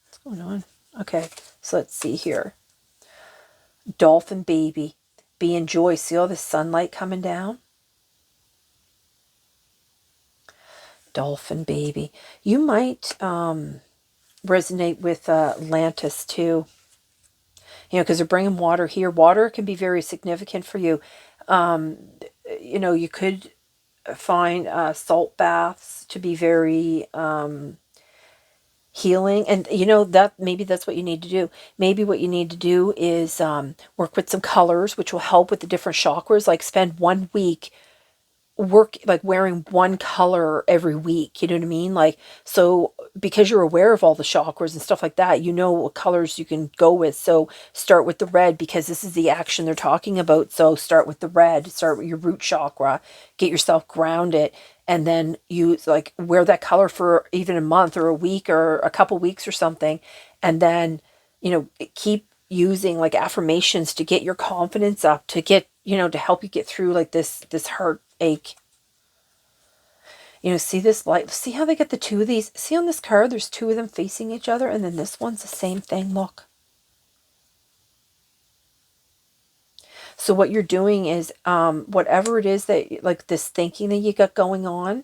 What's going on? Okay, so let's see here. Dolphin baby, be in joy. See all this sunlight coming down? Dolphin baby. You might resonate with Atlantis too. You know, because they're bringing water here. Water can be very significant for you. You know, you could find salt baths to be very healing. And you know, that maybe that's what you need to do. Maybe what you need to do is work with some colors, which will help with the different chakras. Like spend 1 week like wearing one color every week, you know what I mean? Like, so because you're aware of all the chakras and stuff like that, you know what colors you can go with. So start with the red, because this is the action they're talking about. So start with the red, start with your root chakra, get yourself grounded, and then you like wear that color for even a month or a week or a couple weeks or something. And then, you know, keep using like affirmations to get your confidence up, to get, you know, to help you get through like this heartache. You know, see this light, see how they get the 2 of these? See on this card, there's 2 of them facing each other, and then this one's the same thing, look. So what you're doing is, whatever it is that, like this thinking that you got going on,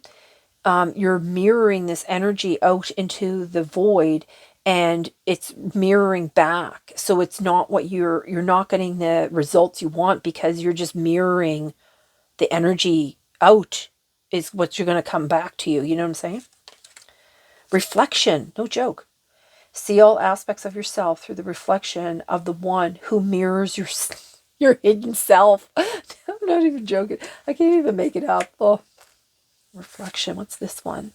you're mirroring this energy out into the void, and it's mirroring back. So it's not what you're not getting the results you want, because you're just mirroring the energy out is what you're going to come back to you. You know what I'm saying? Reflection, no joke. See all aspects of yourself through the reflection of the one who mirrors your hidden self. I'm not even joking. I can't even make it up. Oh, reflection. What's this one?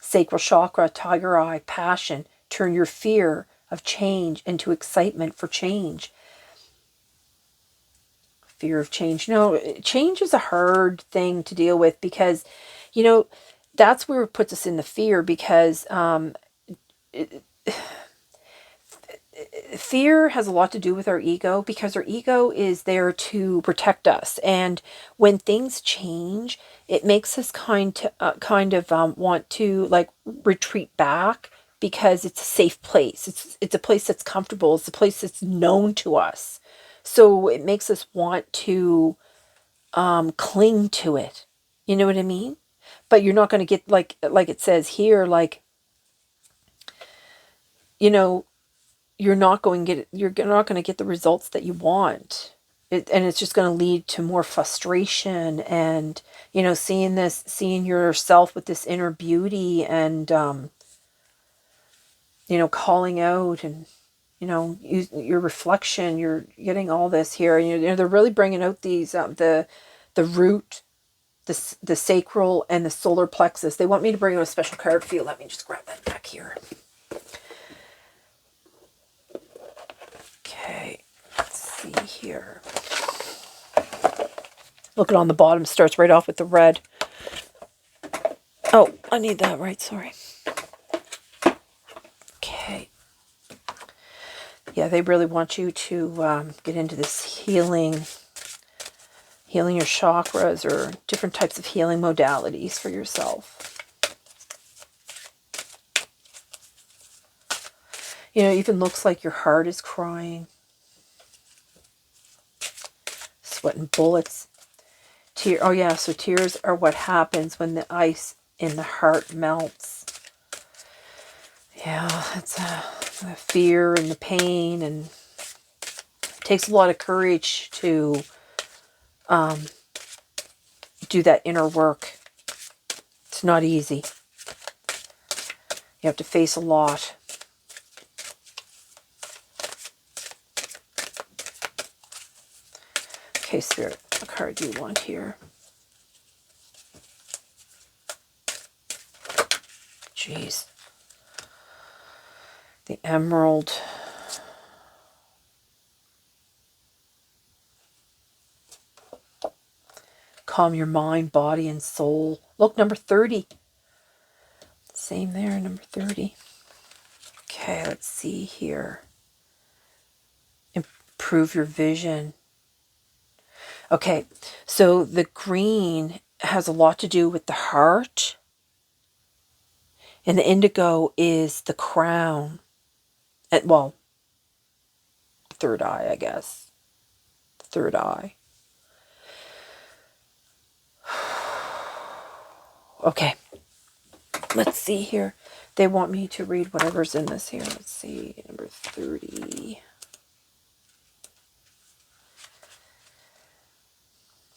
Sacral chakra, tiger eye, passion. Turn your fear of change into excitement for change. Fear of change. No, change is a hard thing to deal with, because, you know, that's where it puts us in the fear, because fear has a lot to do with our ego, because our ego is there to protect us. And when things change, it makes us kind of want to like retreat back, because it's a safe place. It's a place that's comfortable. It's a place that's known to us. So it makes us want to cling to it. You know what I mean? But you're not going to get like it says here, like, you know, you're not going to get the results that you want. And it's just going to lead to more frustration and, you know, seeing yourself with this inner beauty and, you know, calling out and, you know, your reflection, you're getting all this here. And you know, they're really bringing out these, the root, the sacral and the solar plexus. They want me to bring out a special card for you. Let me just grab that back here. Okay, let's see here. Look at on the bottom, starts right off with the red. Oh, I need that right, sorry. Okay. Yeah, they really want you to get into this healing your chakras or different types of healing modalities for yourself. You know, it even looks like your heart is crying. Sweating bullets. Oh yeah, so tears are what happens when the ice in the heart melts. Yeah, it's the fear and the pain, and it takes a lot of courage to do that inner work. It's not easy. You have to face a lot. Okay, Spirit, what card do you want here? Jeez. The Emerald. Calm your mind, body, and soul. Look, number 30. Same there, number 30. Okay, let's see here. Improve your vision. Okay, so the green has a lot to do with the heart. And the indigo is the crown. Well, third eye, I guess. Third eye. Okay. Let's see here. They want me to read whatever's in this here. Let's see. Number 30.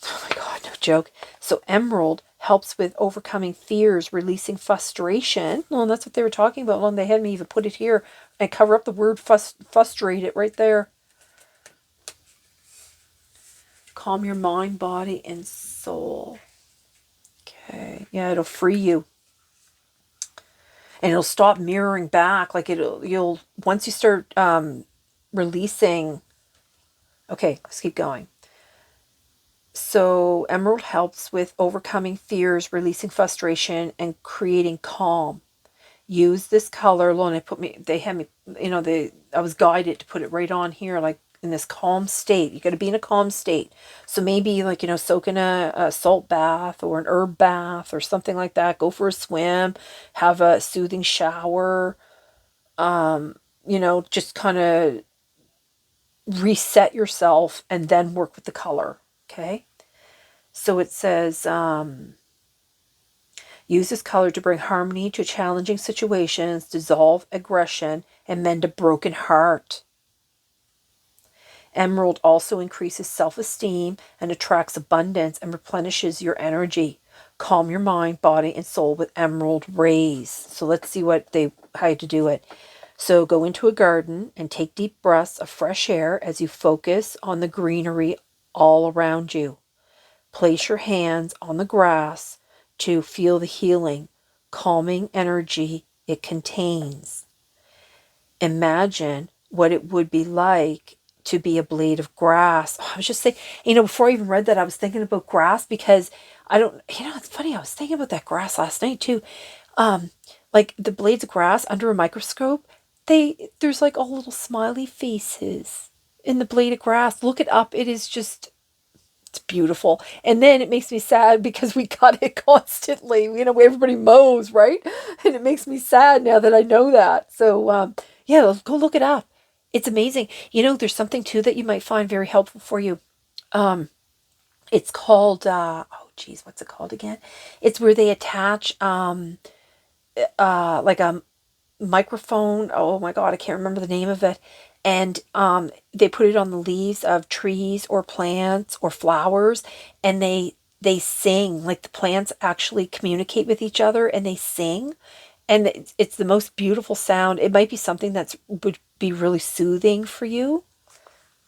Oh my God, no joke. So Emerald helps with overcoming fears, releasing frustration. Well, that's what they were talking about. Well, they had me even put it here and cover up the word frustrate it right there. Calm your mind, body, and soul. Okay. Yeah, it'll free you. And it'll stop mirroring back. Like you'll once you start releasing. Okay, let's keep going. So Emerald helps with overcoming fears, releasing frustration, and creating calm. Use this color. And they had me, you know, I was guided to put it right on here, like in this calm state. You got to be in a calm state. So maybe like, you know, soak in a salt bath or an herb bath or something like that. Go for a swim, have a soothing shower. You know, just kind of reset yourself and then work with the color. Okay. So it says, use this color to bring harmony to challenging situations, dissolve aggression, and mend a broken heart. Emerald also increases self-esteem and attracts abundance and replenishes your energy. Calm your mind, body, and soul with emerald rays. So let's see how to do it. So go into a garden and take deep breaths of fresh air as you focus on the greenery all around you. Place your hands on the grass to feel the healing, calming energy it contains. Imagine what it would be like to be a blade of grass. I was just saying, you know, before I even read that, I was thinking about grass because it's funny, I was thinking about that grass last night too. Like the blades of grass under a microscope, there's like all little smiley faces in the blade of grass. Look it up. It is just It's beautiful. And then it makes me sad because we cut it constantly. You know, everybody mows, right? And it makes me sad now that I know that. So, yeah, let's go look it up. It's amazing. You know, there's something too that you might find very helpful for you. It's called, oh geez, what's it called again? It's where they attach, like a microphone. Oh my God, I can't remember the name of it. And they put it on the leaves of trees or plants or flowers, and they sing. Like the plants actually communicate with each other, and they sing, and it's the most beautiful sound. It might be something that's would be really soothing for you.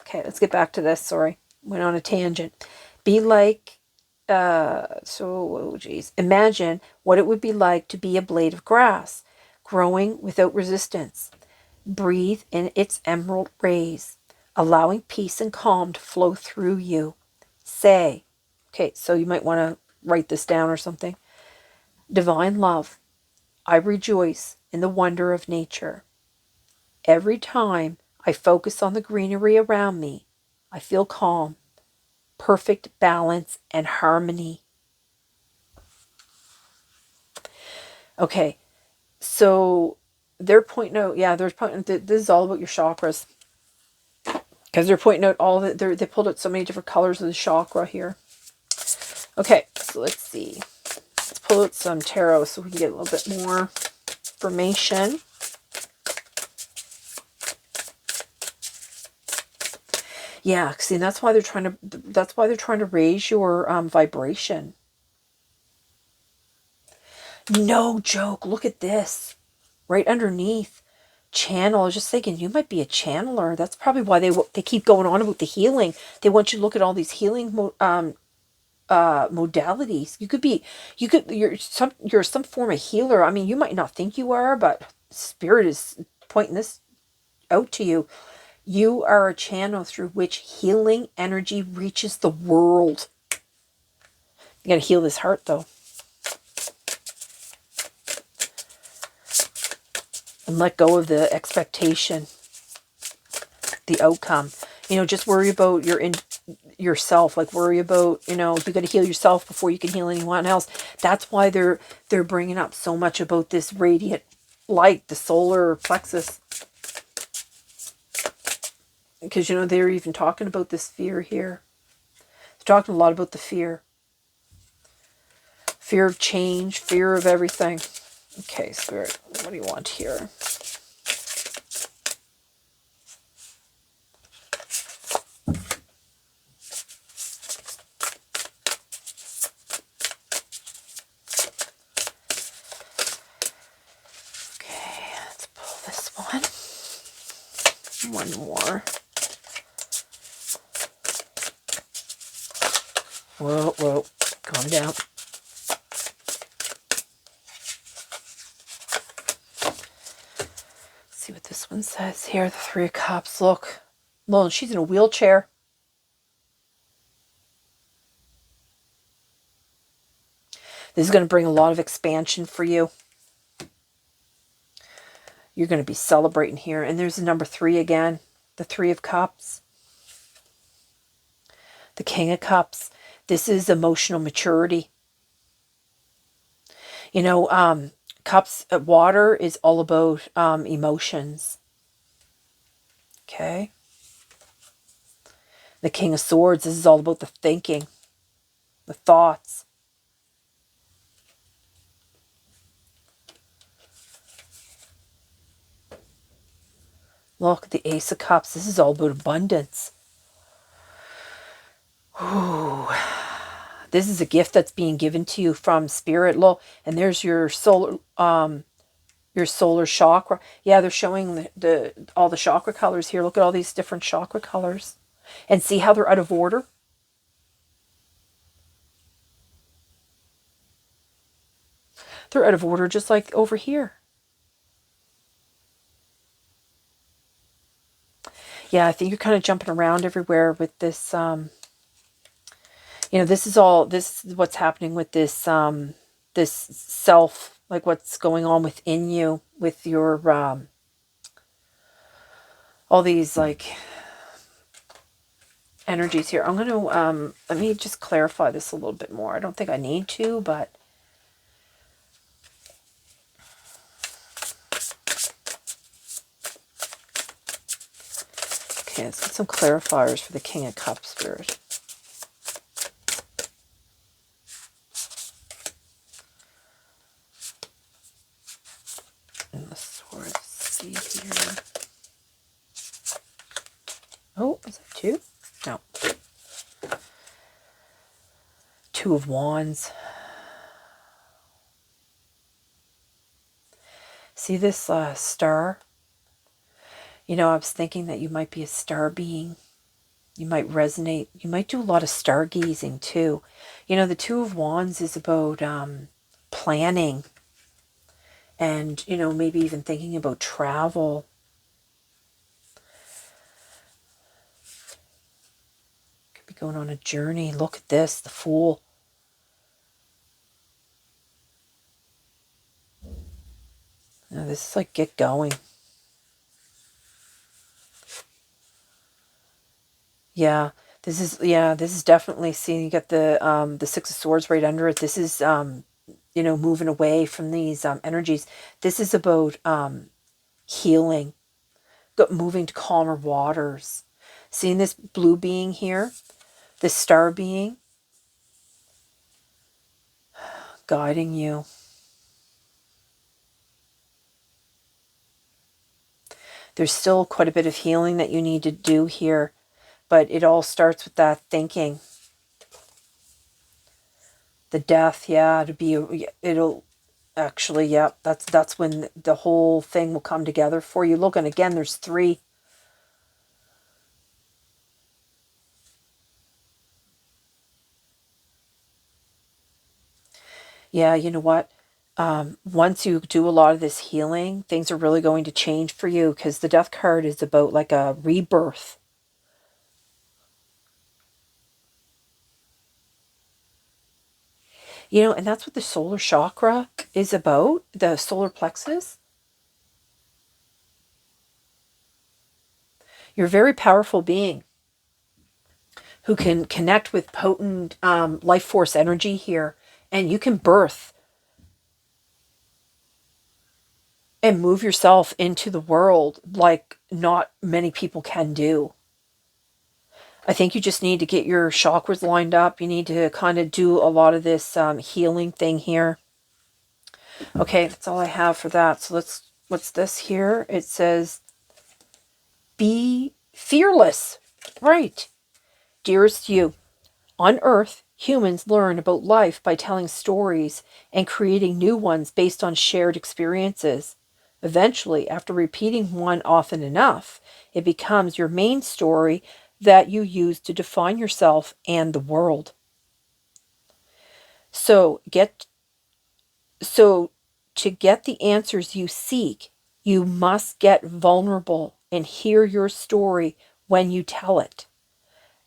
Okay, let's get back to this. Sorry, went on a tangent. Be like, oh geez, imagine what it would be like to be a blade of grass, growing without resistance. Breathe in its emerald rays, allowing peace and calm to flow through you. Say, okay, so you might want to write this down or something. Divine love, I rejoice in the wonder of nature. Every time I focus on the greenery around me, I feel calm, perfect balance, and harmony. Okay, so they're pointing out, yeah, they're pointing, this is all about your chakras. Because they're pointing out all that, they pulled out so many different colors of the chakra here. Okay, so let's see. Let's pull out some tarot so we can get a little bit more information. Yeah, see, that's why they're trying to raise your vibration. No joke. Look at this. Right underneath. Channel. I was just thinking you might be a channeler. That's probably why they keep going on about the healing. They want you to look at all these healing modalities. You're some form of healer. I mean, you might not think you are, but Spirit is pointing this out to you. You are a channel through which healing energy reaches the world. You got to heal this heart, though. And let go of the expectation, the outcome. You know, just worry about yourself. Like, worry about, you know, you got to heal yourself before you can heal anyone else. That's why they're bringing up so much about this radiant light, the solar plexus. Because, you know, they're even talking about this fear here. They're talking a lot about the fear. Fear of change, fear of everything. Okay, Spirit, what do you want here? Okay, let's pull this one. One more. Whoa, whoa, calm down. See what this one says here. The Three of Cups. Look. Well, she's in a wheelchair. This is going to bring a lot of expansion for you. You're going to be celebrating here. And there's the number 3 again. The Three of Cups. The King of Cups. This is emotional maturity. You know, cups, water is all about emotions. Okay. The King of Swords, this is all about the thinking, the thoughts. Look, the Ace of Cups, this is all about abundance. Ooh. This is a gift that's being given to you from Spirit. Look, and there's your solar chakra. Yeah, they're showing all the chakra colors here. Look at all these different chakra colors. And see how they're out of order? They're out of order just like over here. Yeah, I think you're kind of jumping around everywhere with this, you know, this is what's happening with this, this self, like what's going on within you with your, all these, like, energies here. I'm going to, let me just clarify this a little bit more. I don't think I need to, but okay, let's get some clarifiers for the King of Cups, Spirit. And the Sword, see here. Oh, is that two? No. Two of Wands. See this star? You know, I was thinking that you might be a star being. You might resonate. You might do a lot of stargazing too. You know, the Two of Wands is about planning and, you know, maybe even thinking about travel. Could be going on a journey. Look at this, the Fool. Now, this is like, get going. Yeah, this is definitely, seeing you got the Six of Swords right under it. This is you know, moving away from these energies. This is about healing, moving to calmer waters. Seeing this blue being here, this star being, guiding you. There's still quite a bit of healing that you need to do here, but it all starts with that thinking. The Death, yeah, it'll actually, yeah, that's when the whole thing will come together for you. Look, and again, there's three. Yeah, you know what? Once you do a lot of this healing, things are really going to change for you, because the Death card is about like a rebirth. You know, and that's what the solar chakra is about, the solar plexus. You're a very powerful being who can connect with potent life force energy here, and you can birth and move yourself into the world like not many people can do. I think you just need to get your chakras lined up. You need to kind of do a lot of this healing thing here. Okay, that's all I have for that. So what's this here? It says, be fearless. Right. Dearest you, on Earth, humans learn about life by telling stories and creating new ones based on shared experiences. Eventually, after repeating one often enough, it becomes your main story that you use to define yourself and the world. So to get the answers you seek, you must get vulnerable and hear your story when you tell it.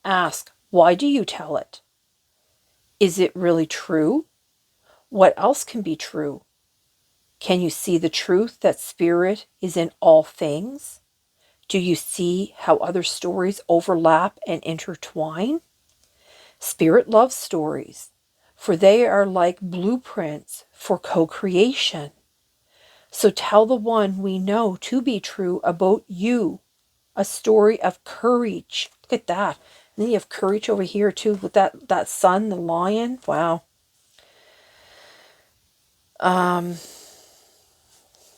Ask, why do you tell it? Is it really true? What else can be true? Can you see the truth that spirit is in all things? Do you see how other stories overlap and intertwine? Spirit loves stories, for they are like blueprints for co-creation. So tell the one we know to be true about you, a story of courage. Look at that. And then you have courage over here too with that sun, the lion. Wow.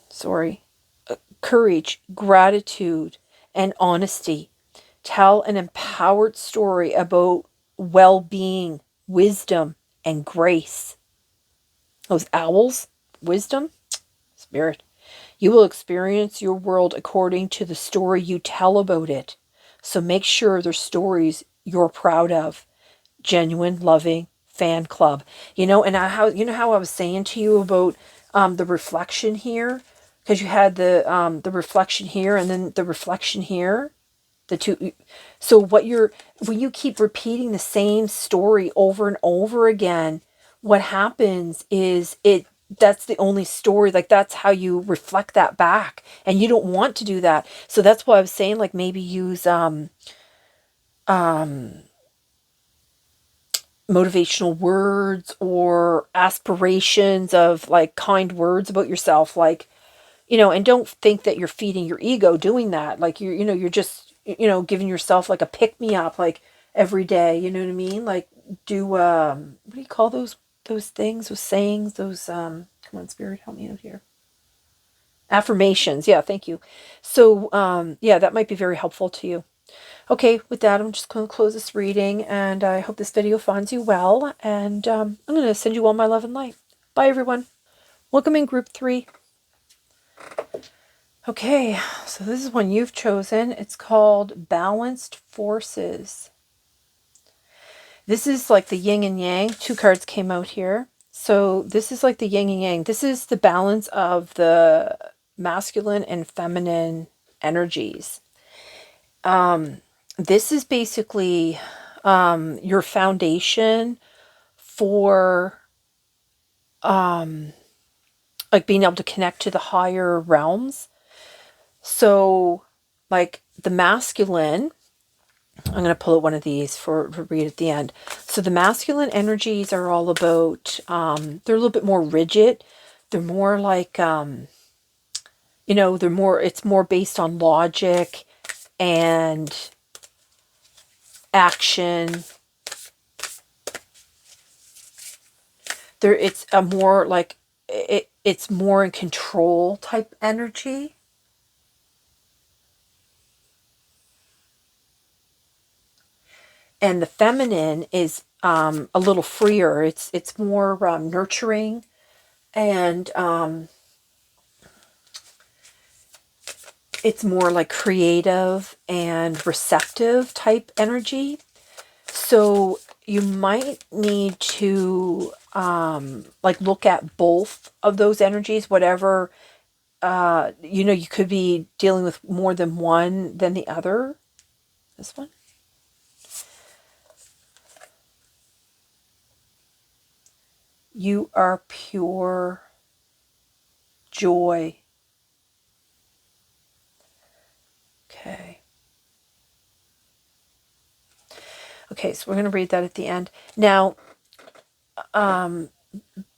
Sorry. Courage, gratitude, and honesty. Tell an empowered story about well-being, wisdom, and grace. Those owls, wisdom, spirit. You will experience your world according to the story you tell about it. So make sure they're stories you're proud of. Genuine, loving fan club. You know, and how I was saying to you about the reflection here, because you had the reflection here and then the reflection here. The two. So when you keep repeating the same story over and over again, what happens is that's the only story, like that's how you reflect that back, and you don't want to do that. So that's why I was saying, like, maybe use motivational words or aspirations of like kind words about yourself, like, and don't think that you're feeding your ego doing that. Like you're just, giving yourself like a pick me up, like every day, you know what I mean? Like do, what do you call those things, those sayings, those, come on, spirit, help me out here. Affirmations. Yeah. Thank you. So, yeah, that might be very helpful to you. Okay, with that, I'm just going to close this reading, and I hope this video finds you well, and I'm going to send you all my love and light. Bye, everyone. Welcome in group 3. Okay, so this is one you've chosen. It's called Balanced Forces. This is like the yin and yang. 2 cards came out here. So this is like the yin and yang. This is the balance of the masculine and feminine energies. This is basically your foundation for like being able to connect to the higher realms. So like the masculine, I'm going to pull out one of these for read at the end. So the masculine energies are all about, they're a little bit more rigid. They're more like, it's more based on logic and action. It's a more like, it's more in control type energy. And the feminine is a little freer. It's more nurturing and it's more like creative and receptive type energy. So you might need to like look at both of those energies, whatever, you could be dealing with more than one than the other. This one. You are pure joy. Okay. Okay, so we're going to read that at the end. Now,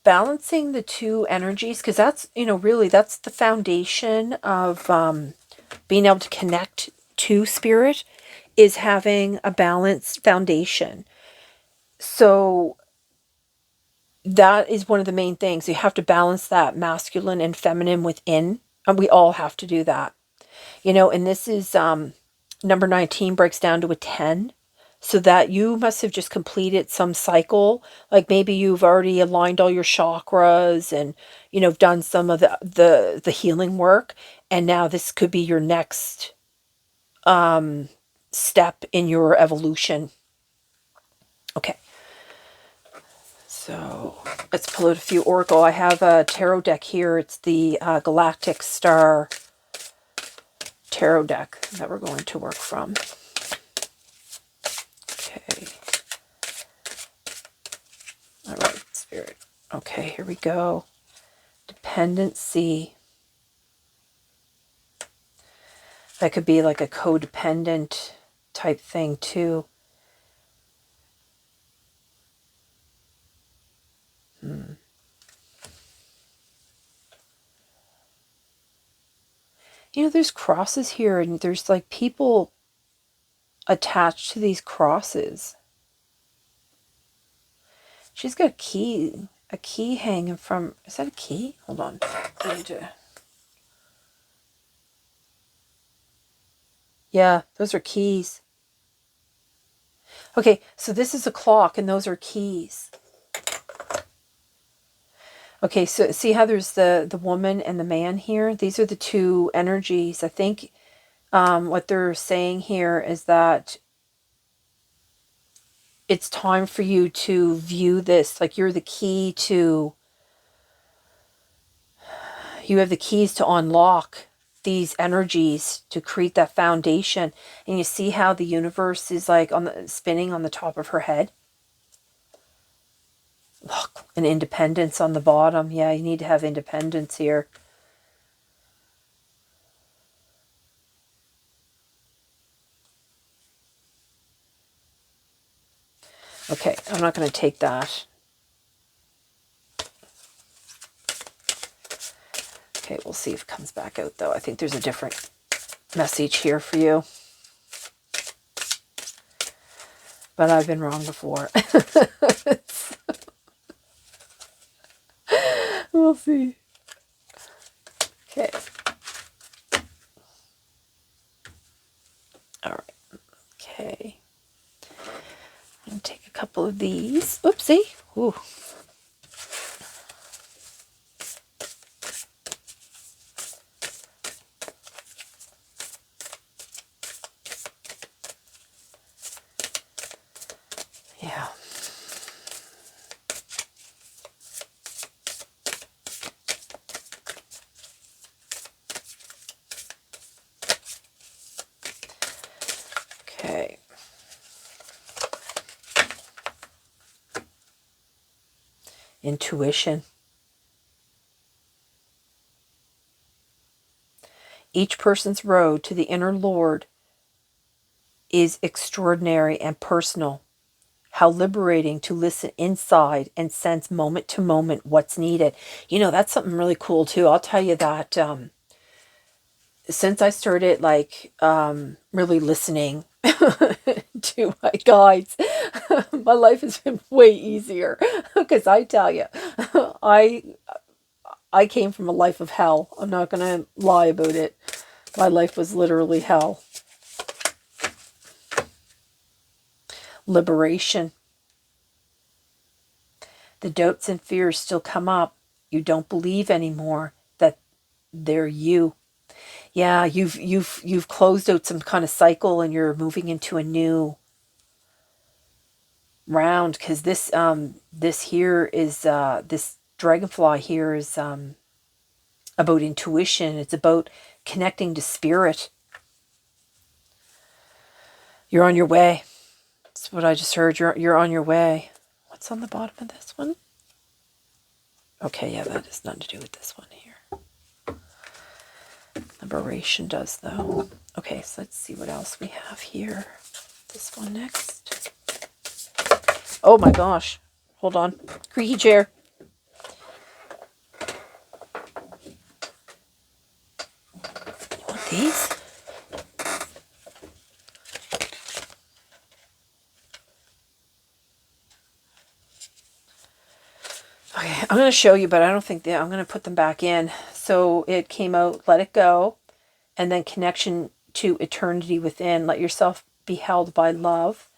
balancing the 2 energies, because that's, really that's the foundation of being able to connect to spirit, is having a balanced foundation. So that is one of the main things. You have to balance that masculine and feminine within, and we all have to do that. And this is number 19 breaks down to a 10. So that you must have just completed some cycle. Like maybe you've already aligned all your chakras and, done some of the healing work. And now this could be your next step in your evolution. Okay. So let's pull out a few oracle. I have a tarot deck here. It's the Galactic Star tarot deck that we're going to work from. Okay. All right, spirit. Okay, here we go. Dependency. That could be like a codependent type thing too. There's crosses here, and there's like people attached to these crosses. She's got a key hanging from, is that a key? Hold on. Yeah, those are keys. Okay, so this is a clock, and those are keys. Okay, so see how there's the woman and the man here? These are the 2 energies. I think what they're saying here is that it's time for you to view this like you're the key to, you have the keys to unlock these energies to create that foundation. And you see how the universe is like spinning on the top of her head? Look, and independence on the bottom. Yeah, you need to have independence here. Okay, I'm not going to take that. Okay, we'll see if it comes back out, though. I think there's a different message here for you. But I've been wrong before. We'll see. Okay. All right. Okay. I'm going to take a couple of these. Oopsie. Ooh. Yeah. Okay. Intuition. Each person's road to the inner Lord is extraordinary and personal. How liberating to listen inside and sense moment to moment what's needed. You know, that's something really cool too. I'll tell you that since I started really listening to my guides, my life has been way easier. Because I tell you, I I came from a life of hell. I'm not going to lie about it. My life was literally hell. Liberation. The doubts and fears still come up. You don't believe anymore that they're you. Yeah, you've closed out some kind of cycle and you're moving into a new round, because this here is this dragonfly here is about intuition. It's about connecting to spirit. You're on your way. That's what I just heard. You're on your way. What's on the bottom of this one? Okay, yeah, that has nothing to do with this one here. Liberation does, though. Okay, so let's see what else we have here. This one next. Oh my gosh. Hold on. Creaky chair. You want these? Okay, I'm going to show you, but I don't think I'm going to put them back in. So it came out, let it go, and then connection to eternity within. Let yourself be held by love,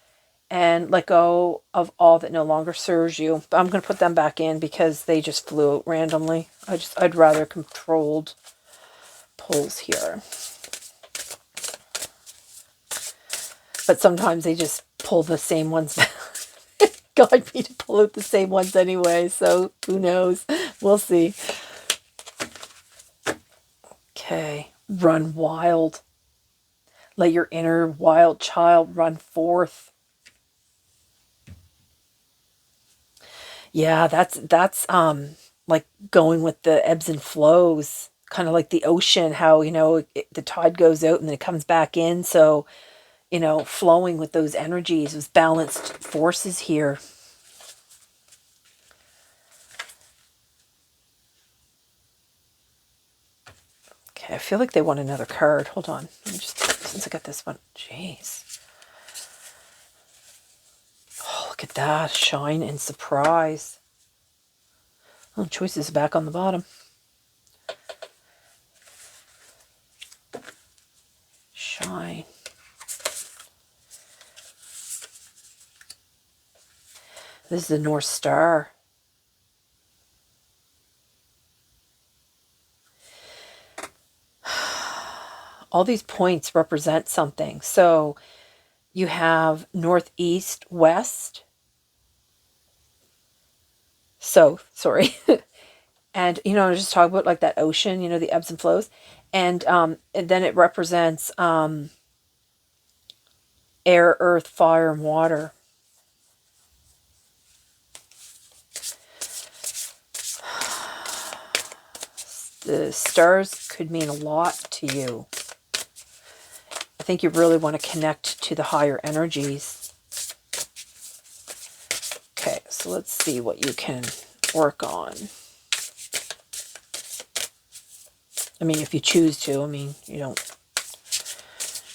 and let go of all that no longer serves you. But I'm going to put them back in because they just flew out randomly. I'd rather controlled pulls here. But sometimes they just pull the same ones. Guide me to pull out the same ones anyway, so who knows? We'll see. Okay, run wild. Let your inner wild child run forth. Yeah, that's like going with the ebbs and flows, kind of like the ocean, how, the tide goes out and then it comes back in. So, flowing with those energies, those balanced forces here. Okay, I feel like they want another card. Hold on. Let me just, since I got this one. Jeez. Oh, look at that. Shine and surprise. Oh, choices back on the bottom. Shine. This is the North Star. All these points represent something. So you have northeast, west, south, sorry. And, I was just talking about like that ocean, the ebbs and flows. And then it represents air, earth, fire, and water. The stars could mean a lot to you. I think you really want to connect to the higher energies. So let's see what you can work on. I mean, if you choose to. I mean, you don't.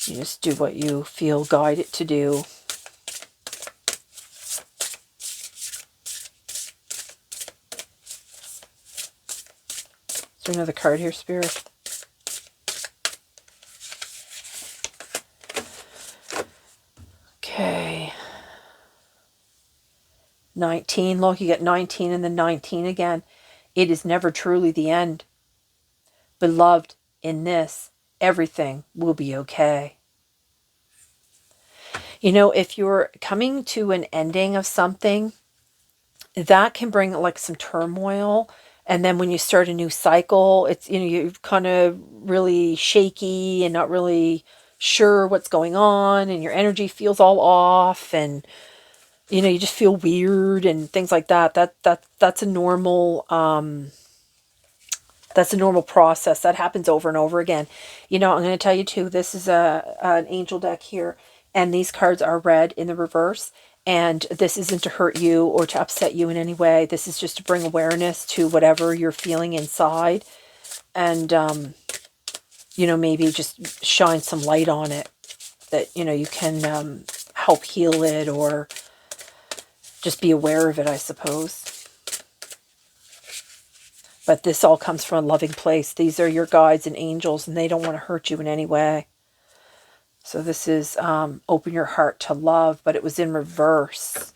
You just do what you feel guided to do. Is there another card here, Spirit? Okay. 19. Look, you get 19 and then 19 again. It is never truly the end. Beloved, in this, everything will be okay. You know, if you're coming to an ending of something, that can bring like some turmoil. And then when you start a new cycle, it's, you know, you're kind of really shaky and not really sure what's going on, and your energy feels all off, and you know, you just feel weird and things like that. That's a normal process that happens over and over again. You know, I'm going to tell you too, this is an angel deck here, and these cards are red in the reverse. And this isn't to hurt you or to upset you in any way. This is just to bring awareness to whatever you're feeling inside. And, you know, maybe just shine some light on it. That, you know, you can help heal it, or just be aware of it, I suppose. But this all comes from a loving place. These are your guides and angels, and they don't want to hurt you in any way. So this is open your heart to love, but it was in reverse.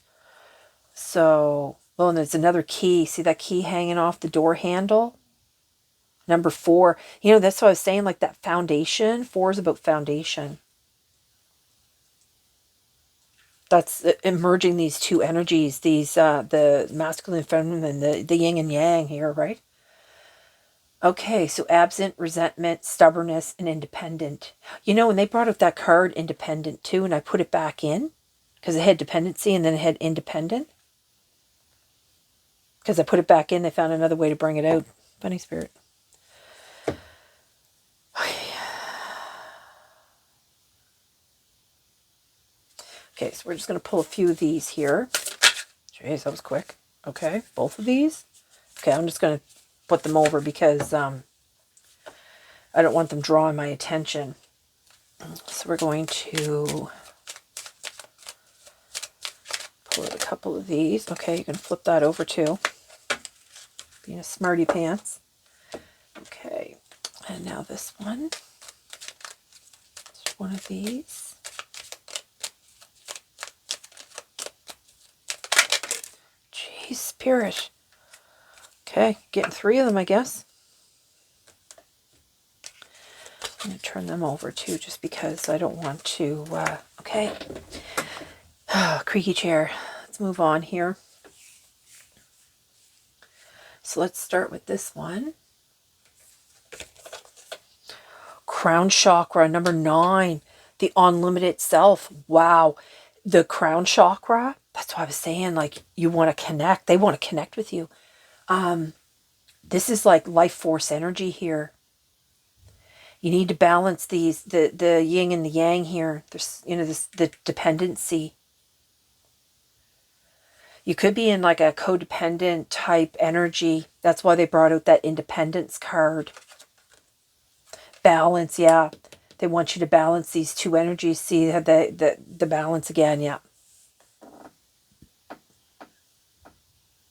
So, well, and there's another key. See that key hanging off the door handle? Number 4. You know, that's what I was saying, like that foundation. 4 is about foundation. That's emerging these two energies, these the masculine and feminine, the yin and yang here, right? Okay, so absent, resentment, stubbornness, and independent. You know, when they brought up that card, independent, too, and I put it back in, because it had dependency and then it had independent. Because I put it back in, they found another way to bring it out. Funny Spirit. Okay, so we're just going to pull a few of these here. Jeez, that was quick. Okay, both of these. Okay, I'm just going to put them over because I don't want them drawing my attention. So we're going to pull out a couple of these. Okay, you can flip that over too. Being a smarty pants. Okay, and now this one. Just one of these. Jeez, Spirit. Okay, getting 3 of them, I guess. I'm going to turn them over too, just because I don't want to, okay. Creaky chair. Let's move on here. So let's start with this one. Crown chakra, number 9. The unlimited self. Wow. The crown chakra, that's what I was saying, like, you want to connect. They want to connect with you. This is like life force energy here. You need to balance these, the yin and the yang here. There's, you know, the dependency. You could be in like a codependent type energy. That's why they brought out that independence card. Balance, yeah. They want you to balance these two energies. See the balance again, yeah.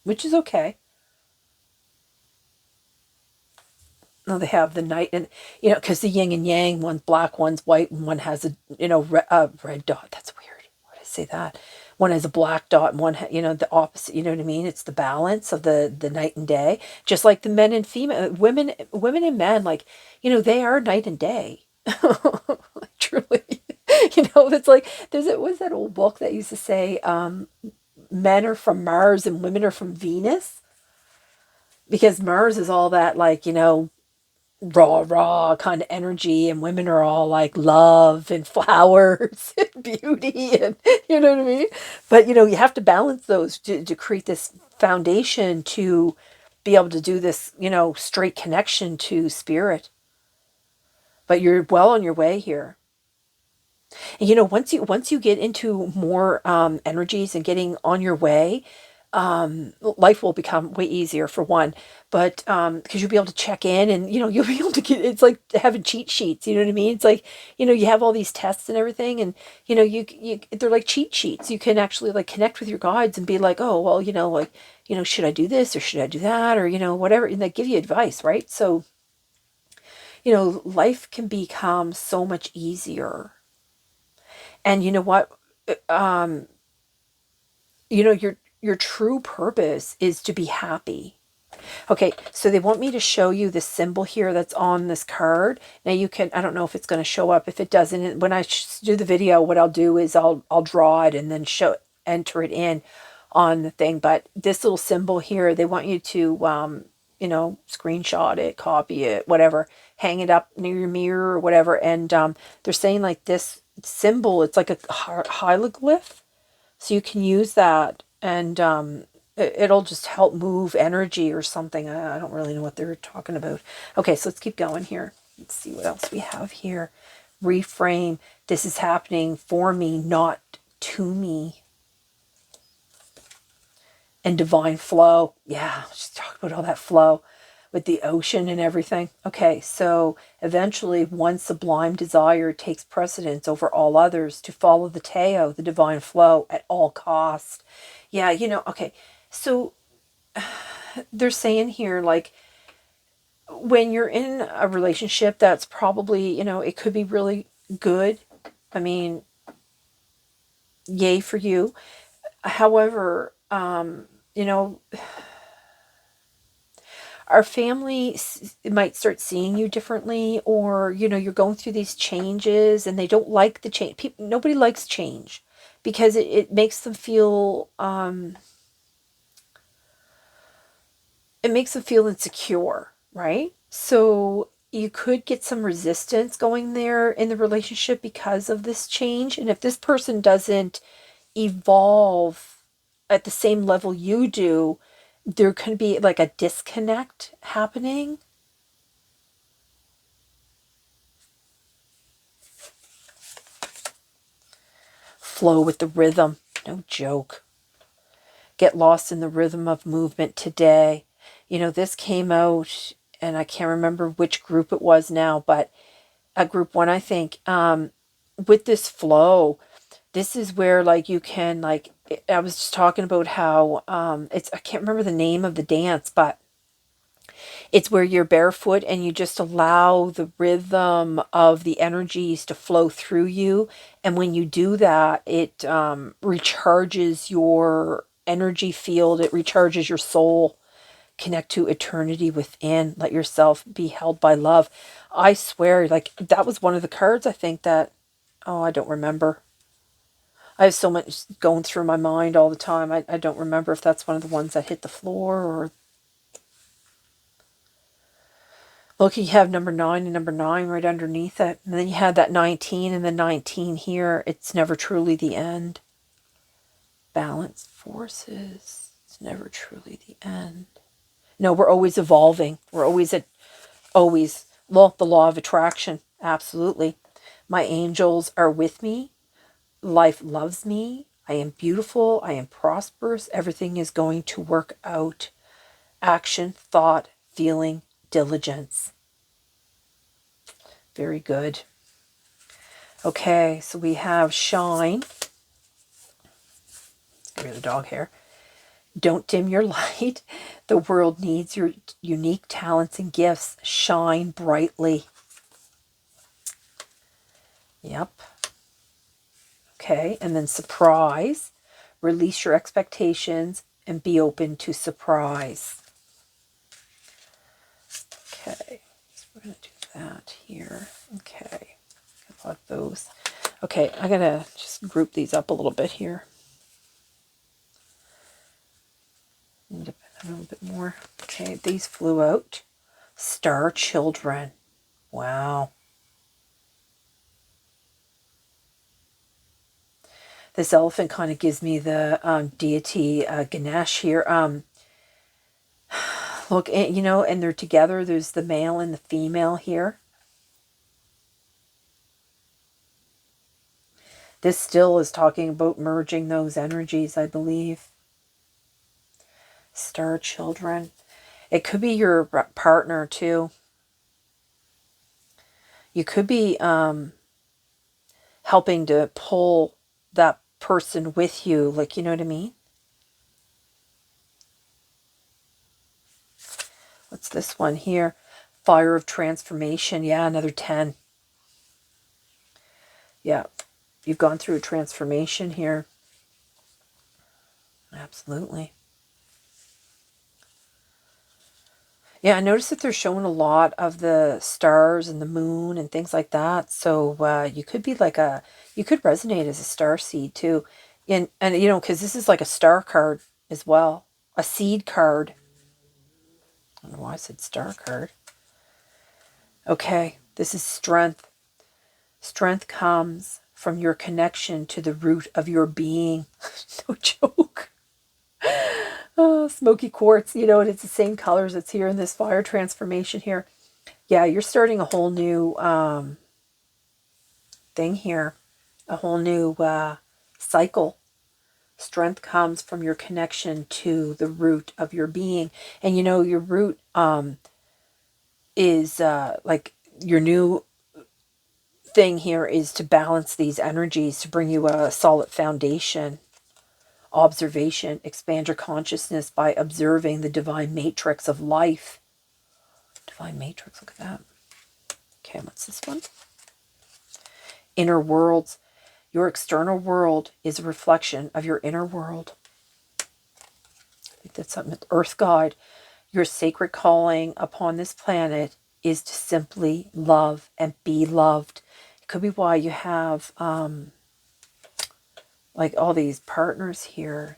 Which is okay. No, they have the night, and you know, because the yin and yang, one's black, one's white, and one has a, you know, red dot. That's weird. Why did I say that? One has a black dot, and one, you know, the opposite. You know what I mean? It's the balance of the night and day. Just like the men and female, women and men, like, you know, they are night and day. Truly, you know, it's like was that old book that used to say, men are from Mars and women are from Venus, because Mars is all that, like, you know, raw kind of energy, and women are all like love and flowers and beauty, and you know what I mean. But you know, you have to balance those to create this foundation to be able to do this, you know, straight connection to spirit. But you're well on your way here. And you know, once you get into more energies and getting on your way, life will become way easier for one, but because you'll be able to check in, and you'll be able to get, it's like having cheat sheets, you know what I mean? It's like, you have all these tests and everything, and you they're like cheat sheets. You can actually like connect with your guides and be like, oh well, like, should I do this or should I do that, or whatever, and they give you advice, right? So life can become so much easier. And you know what, um your true purpose is to be happy. Okay, so they want me to show you the symbol here that's on this card. Now you can, I don't know if it's going to show up. If it doesn't, when I do the video, what I'll do is I'll draw it and then enter it in on the thing. But this little symbol here, they want you to screenshot it, copy it, whatever, hang it up near your mirror or whatever. And they're saying like this symbol, it's like a hieroglyph. So you can use that, and it'll just help move energy or something. I don't really know what they're talking about. Okay, so let's keep going here. Let's see what else we have here. Reframe. This is happening for me, not to me. And divine flow. Yeah, just talk about all that flow with the ocean and everything. Okay, so eventually one sublime desire takes precedence over all others, to follow the Tao, the divine flow, at all cost. Yeah, okay. So they're saying here, like, when you're in a relationship that's probably, it could be really good. I mean, yay for you. However, you know, our family might start seeing you differently, or you're going through these changes and they don't like the change. People, nobody likes change, because it makes them feel it makes them feel insecure, right? So you could get some resistance going there in the relationship because of this change. And if this person doesn't evolve at the same level you do, there could be like a disconnect happening. Flow with the rhythm. No joke. Get lost in the rhythm of movement today. This came out, and I can't remember which group it was now, but a group one, I think. With this flow, this is where, like, you can, like, I was just talking about how I can't remember the name of the dance, but it's where you're barefoot and you just allow the rhythm of the energies to flow through you. And when you do that, it recharges your energy field, it recharges your soul. Connect to eternity within. Let yourself be held by love. I swear, like, that was one of the cards, I think, that, oh, I don't remember. I have so much going through my mind all the time. I don't remember if that's one of the ones that hit the floor, or look, you have number 9 and number 9 right underneath it. And then you have that 19 and the 19 here. It's never truly the end. Balanced forces. It's never truly the end. No, we're always evolving. We're always always. Well, the law of attraction. Absolutely. My angels are with me. Life loves me. I am beautiful. I am prosperous. Everything is going to work out. Action, thought, feeling, diligence. Very good. Okay, so we have shine. Get rid of the dog hair. Don't dim your light. The world needs your unique talents and gifts. Shine brightly. Yep. Okay, and then surprise. Release your expectations and be open to surprise. Okay, so we're going to do that here. Okay, a lot of those. Okay, I'm going to just group these up a little bit here. Need a little bit more. Okay, these flew out. Star children. Wow. This elephant kind of gives me the deity Ganesh here. Look, and they're together. There's the male and the female here. This still is talking about merging those energies, I believe. Star children. It could be your partner too. You could be helping to pull that person with you, like, you know what I mean? What's this one here? Fire of transformation. Yeah, another 10. Yeah, you've gone through a transformation here. Absolutely. Yeah, I noticed that they're showing a lot of the stars and the moon and things like that. So you could be like you could resonate as a star seed too. And you know, because this is like a star card as well. A seed card. I don't know why I said star card. Okay, this is strength. Strength comes from your connection to the root of your being. No joke. Oh, smoky quartz, you know, and it's the same colors that's here in this fire transformation here. Yeah, you're starting a whole new thing here, a whole new cycle. Strength comes from your connection to the root of your being. And you know, your root is like your new thing here is to balance these energies, to bring you a solid foundation. Observation, expand your consciousness by observing the divine matrix of life. Divine matrix, look at that. Okay, what's this one? Inner worlds. Your external world is a reflection of your inner world. I think that's something. Earth guide. Your sacred calling upon this planet is to simply love and be loved. It could be why you have like all these partners here.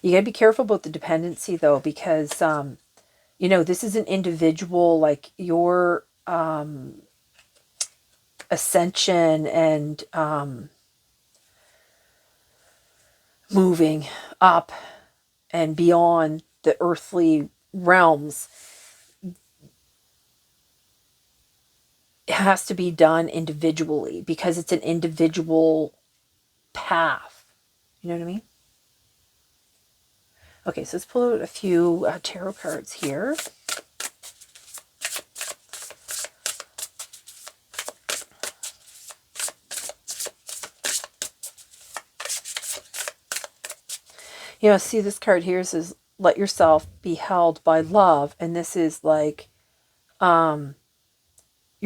You gotta be careful about the dependency though, because you know, this is an individual, like your ascension and moving up and beyond the earthly realms. It has to be done individually because it's an individual path. You know what I mean? Okay, so let's pull out a few tarot cards here. You know, see this card here says, let yourself be held by love. And this is like your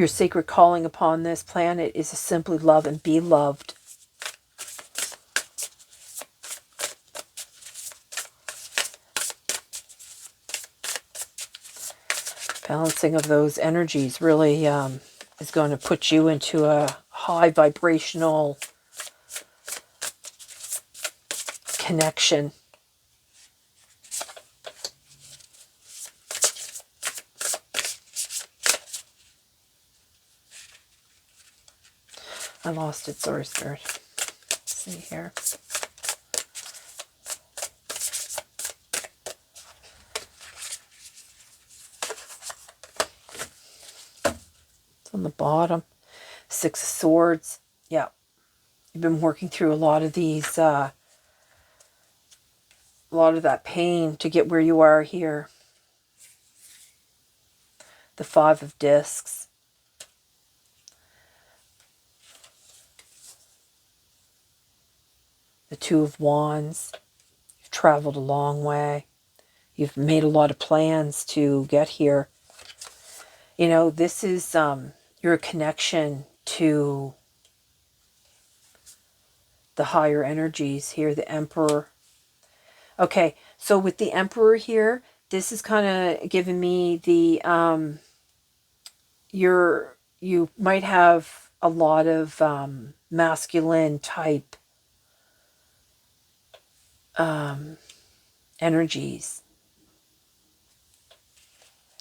sacred calling upon this planet is to simply love and be loved. Balancing of those energies really is going to put you into a high vibrational connection. I lost it, sorry, Spirit. Let's see here. It's on the bottom. Six of Swords. Yeah. You've been working through a lot of these, a lot of that pain to get where you are here. The Five of Discs. The Two of Wands. You've traveled a long way. You've made a lot of plans to get here. You know, this is your connection to the higher energies here, the Emperor. Okay, so with the Emperor here, this is kind of giving me the, you might have a lot of masculine type energies.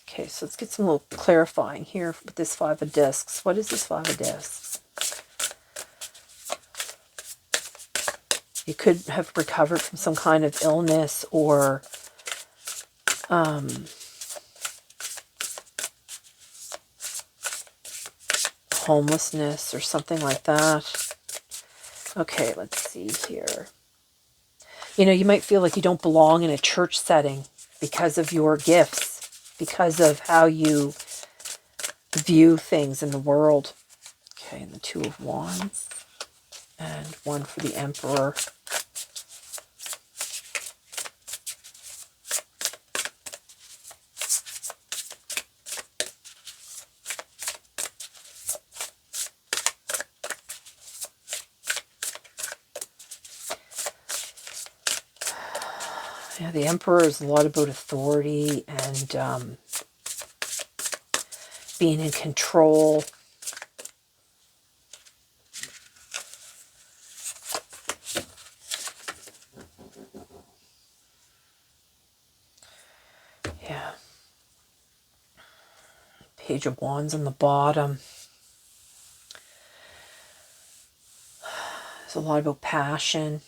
Okay, so let's get some little clarifying here with this Five of Discs. What is this Five of Discs? You could have recovered from some kind of illness or homelessness or something like that. Okay, let's see here. You know, you might feel like you don't belong in a church setting because of your gifts, because of how you view things in the world. Okay, and the Two of Wands, and one for the Emperor. Yeah, the Emperor is a lot about authority and being in control. Yeah. Page of Wands on the bottom. There's a lot about passion.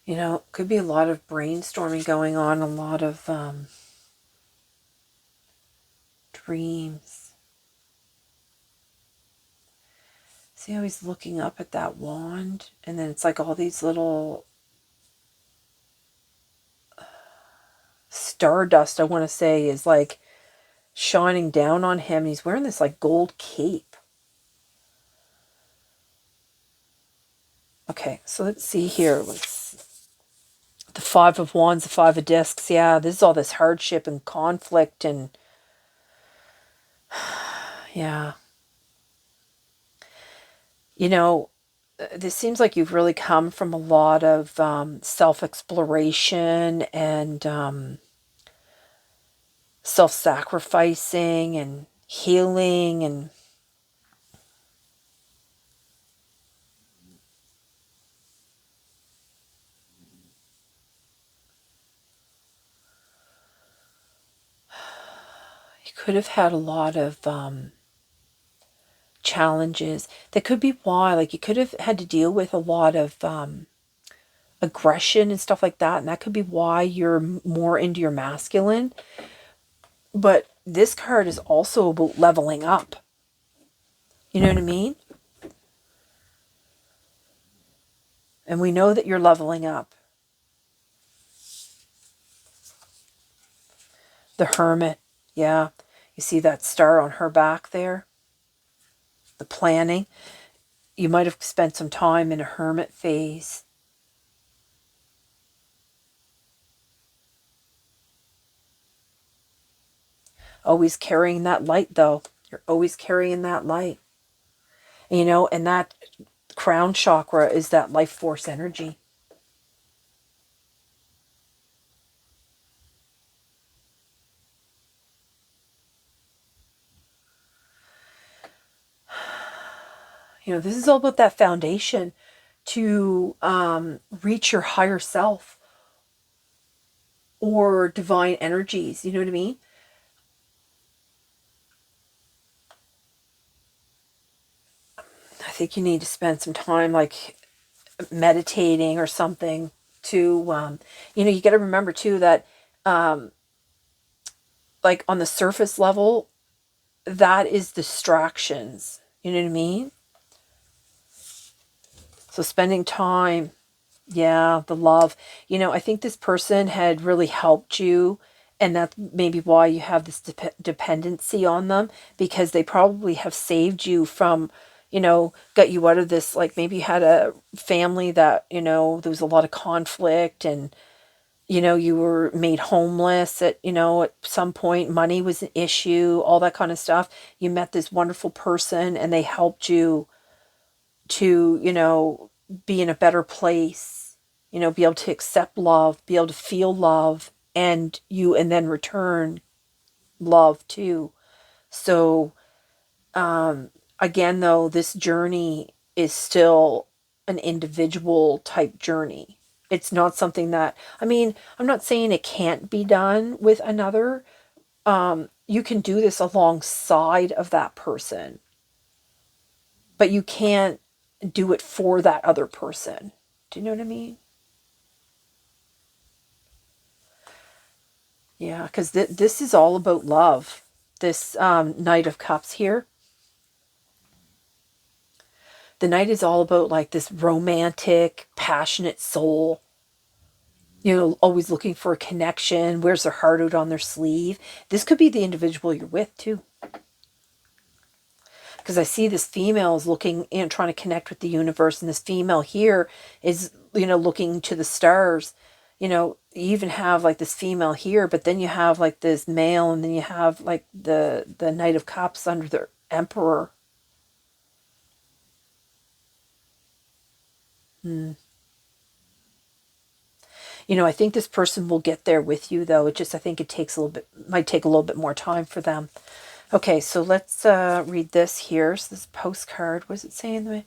You know, could be a lot of brainstorming going on, a lot of dreams. See how he's looking up at that wand? And then it's like all these little stardust, I want to say, is like shining down on him. He's wearing this like gold cape. Okay, so let's see here. The Five of Wands, the Five of Discs. Yeah, this is all this hardship and conflict and yeah. You know, this seems like you've really come from a lot of self-exploration and self-sacrificing and healing and you could have had a lot of challenges. That could be why, like you could have had to deal with a lot of aggression and stuff like that, and that could be why you're more into your masculine. But this card is also about leveling up. You know what I mean? And we know that you're leveling up. The Hermit. Yeah. You see that star on her back there? The planning. You might have spent some time in a hermit phase. Always carrying that light, though. You're always carrying that light. You know, and that crown chakra is that life force energy. You know, this is all about that foundation to reach your higher self or divine energies. You know what I mean? I think you need to spend some time like meditating or something to, you know, you got to remember too that like on the surface level, that is distractions. You know what I mean? So spending time, yeah, the love. You know, I think this person had really helped you, and that's maybe why you have this dependency on them, because they probably have saved you from, you know, got you out of this, like maybe you had a family that, you know, there was a lot of conflict and, you know, you were made homeless at, you know, at some point, money was an issue, all that kind of stuff. You met this wonderful person and they helped you to, you know, be in a better place, you know, be able to accept love, be able to feel love, and then return love too. So, again, though, this journey is still an individual type journey. It's not something that, I mean, I'm not saying it can't be done with another. You can do this alongside of that person, but you can't do it for that other person. Do you know what I mean? Yeah, because this is all about love. This Knight of Cups here. The Knight is all about like this romantic, passionate soul. You know, always looking for a connection, wears their heart out on their sleeve. This could be the individual you're with too. Because I see this female is looking and trying to connect with the universe, and this female here is, you know, looking to the stars. You know, you even have like this female here, but then you have like this male, and then you have like the Knight of Cups under the Emperor. You know, I think this person will get there with you, though. It just, I think it takes a little bit, might take a little bit more time for them. Okay, so let's read this here. So this postcard, what does it say in the...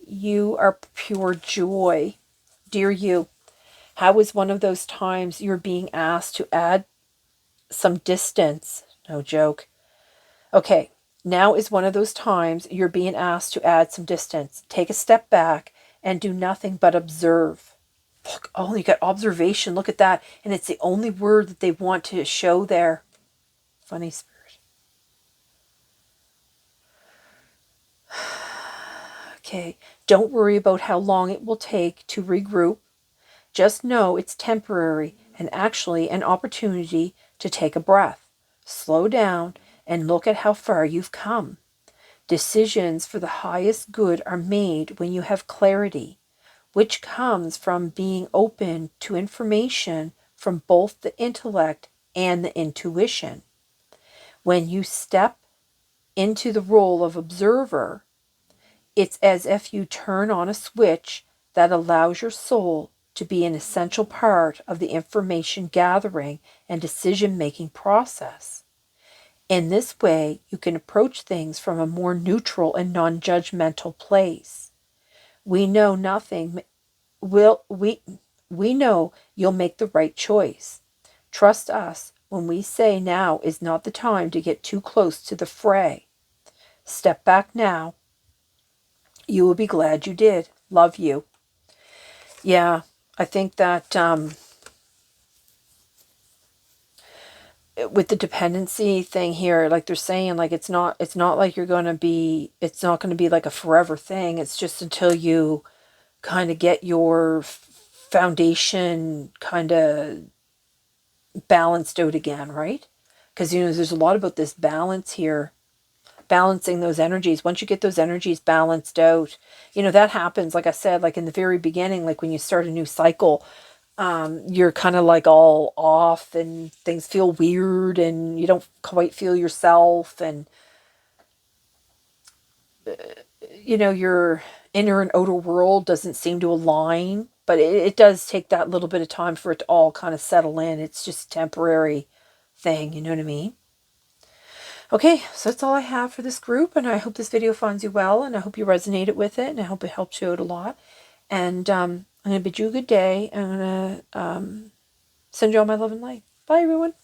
You are pure joy. Dear you, how is one of those times you're being asked to add some distance? No joke. Okay, now is one of those times you're being asked to add some distance. Take a step back and do nothing but observe. Look, oh, you got observation. Look at that. And it's the only word that they want to show there. Funny spirit. Okay, don't worry about how long it will take to regroup. Just know it's temporary and actually an opportunity to take a breath. Slow down and look at how far you've come. Decisions for the highest good are made when you have clarity, which comes from being open to information from both the intellect and the intuition. When you step into the role of observer, it's as if you turn on a switch that allows your soul to be an essential part of the information gathering and decision-making process. In this way, you can approach things from a more neutral and non-judgmental place. We know nothing will we know you'll make the right choice. Trust us when we say now is not the time to get too close to the fray. Step back now. You will be glad you did. Love you. Yeah, I think that with the dependency thing here, like they're saying, like it's not like you're going to be, it's not going to be like a forever thing. It's just until you kind of get your foundation kind of balanced out again, right? Because, you know, there's a lot about this balance here, balancing those energies. Once you get those energies balanced out, you know, that happens, like I said, like in the very beginning, like when you start a new cycle, you're kind of like all off and things feel weird and you don't quite feel yourself, and you know, your inner and outer world doesn't seem to align, but it does take that little bit of time for it to all kind of settle in. It's just a temporary thing, you know what I mean? Okay, so that's all I have for this group, and I hope this video finds you well, and I hope you resonated with it, and I hope it helps you out a lot. And I'm going to bid you a good day, and I'm going to send you all my love and light. Bye, everyone.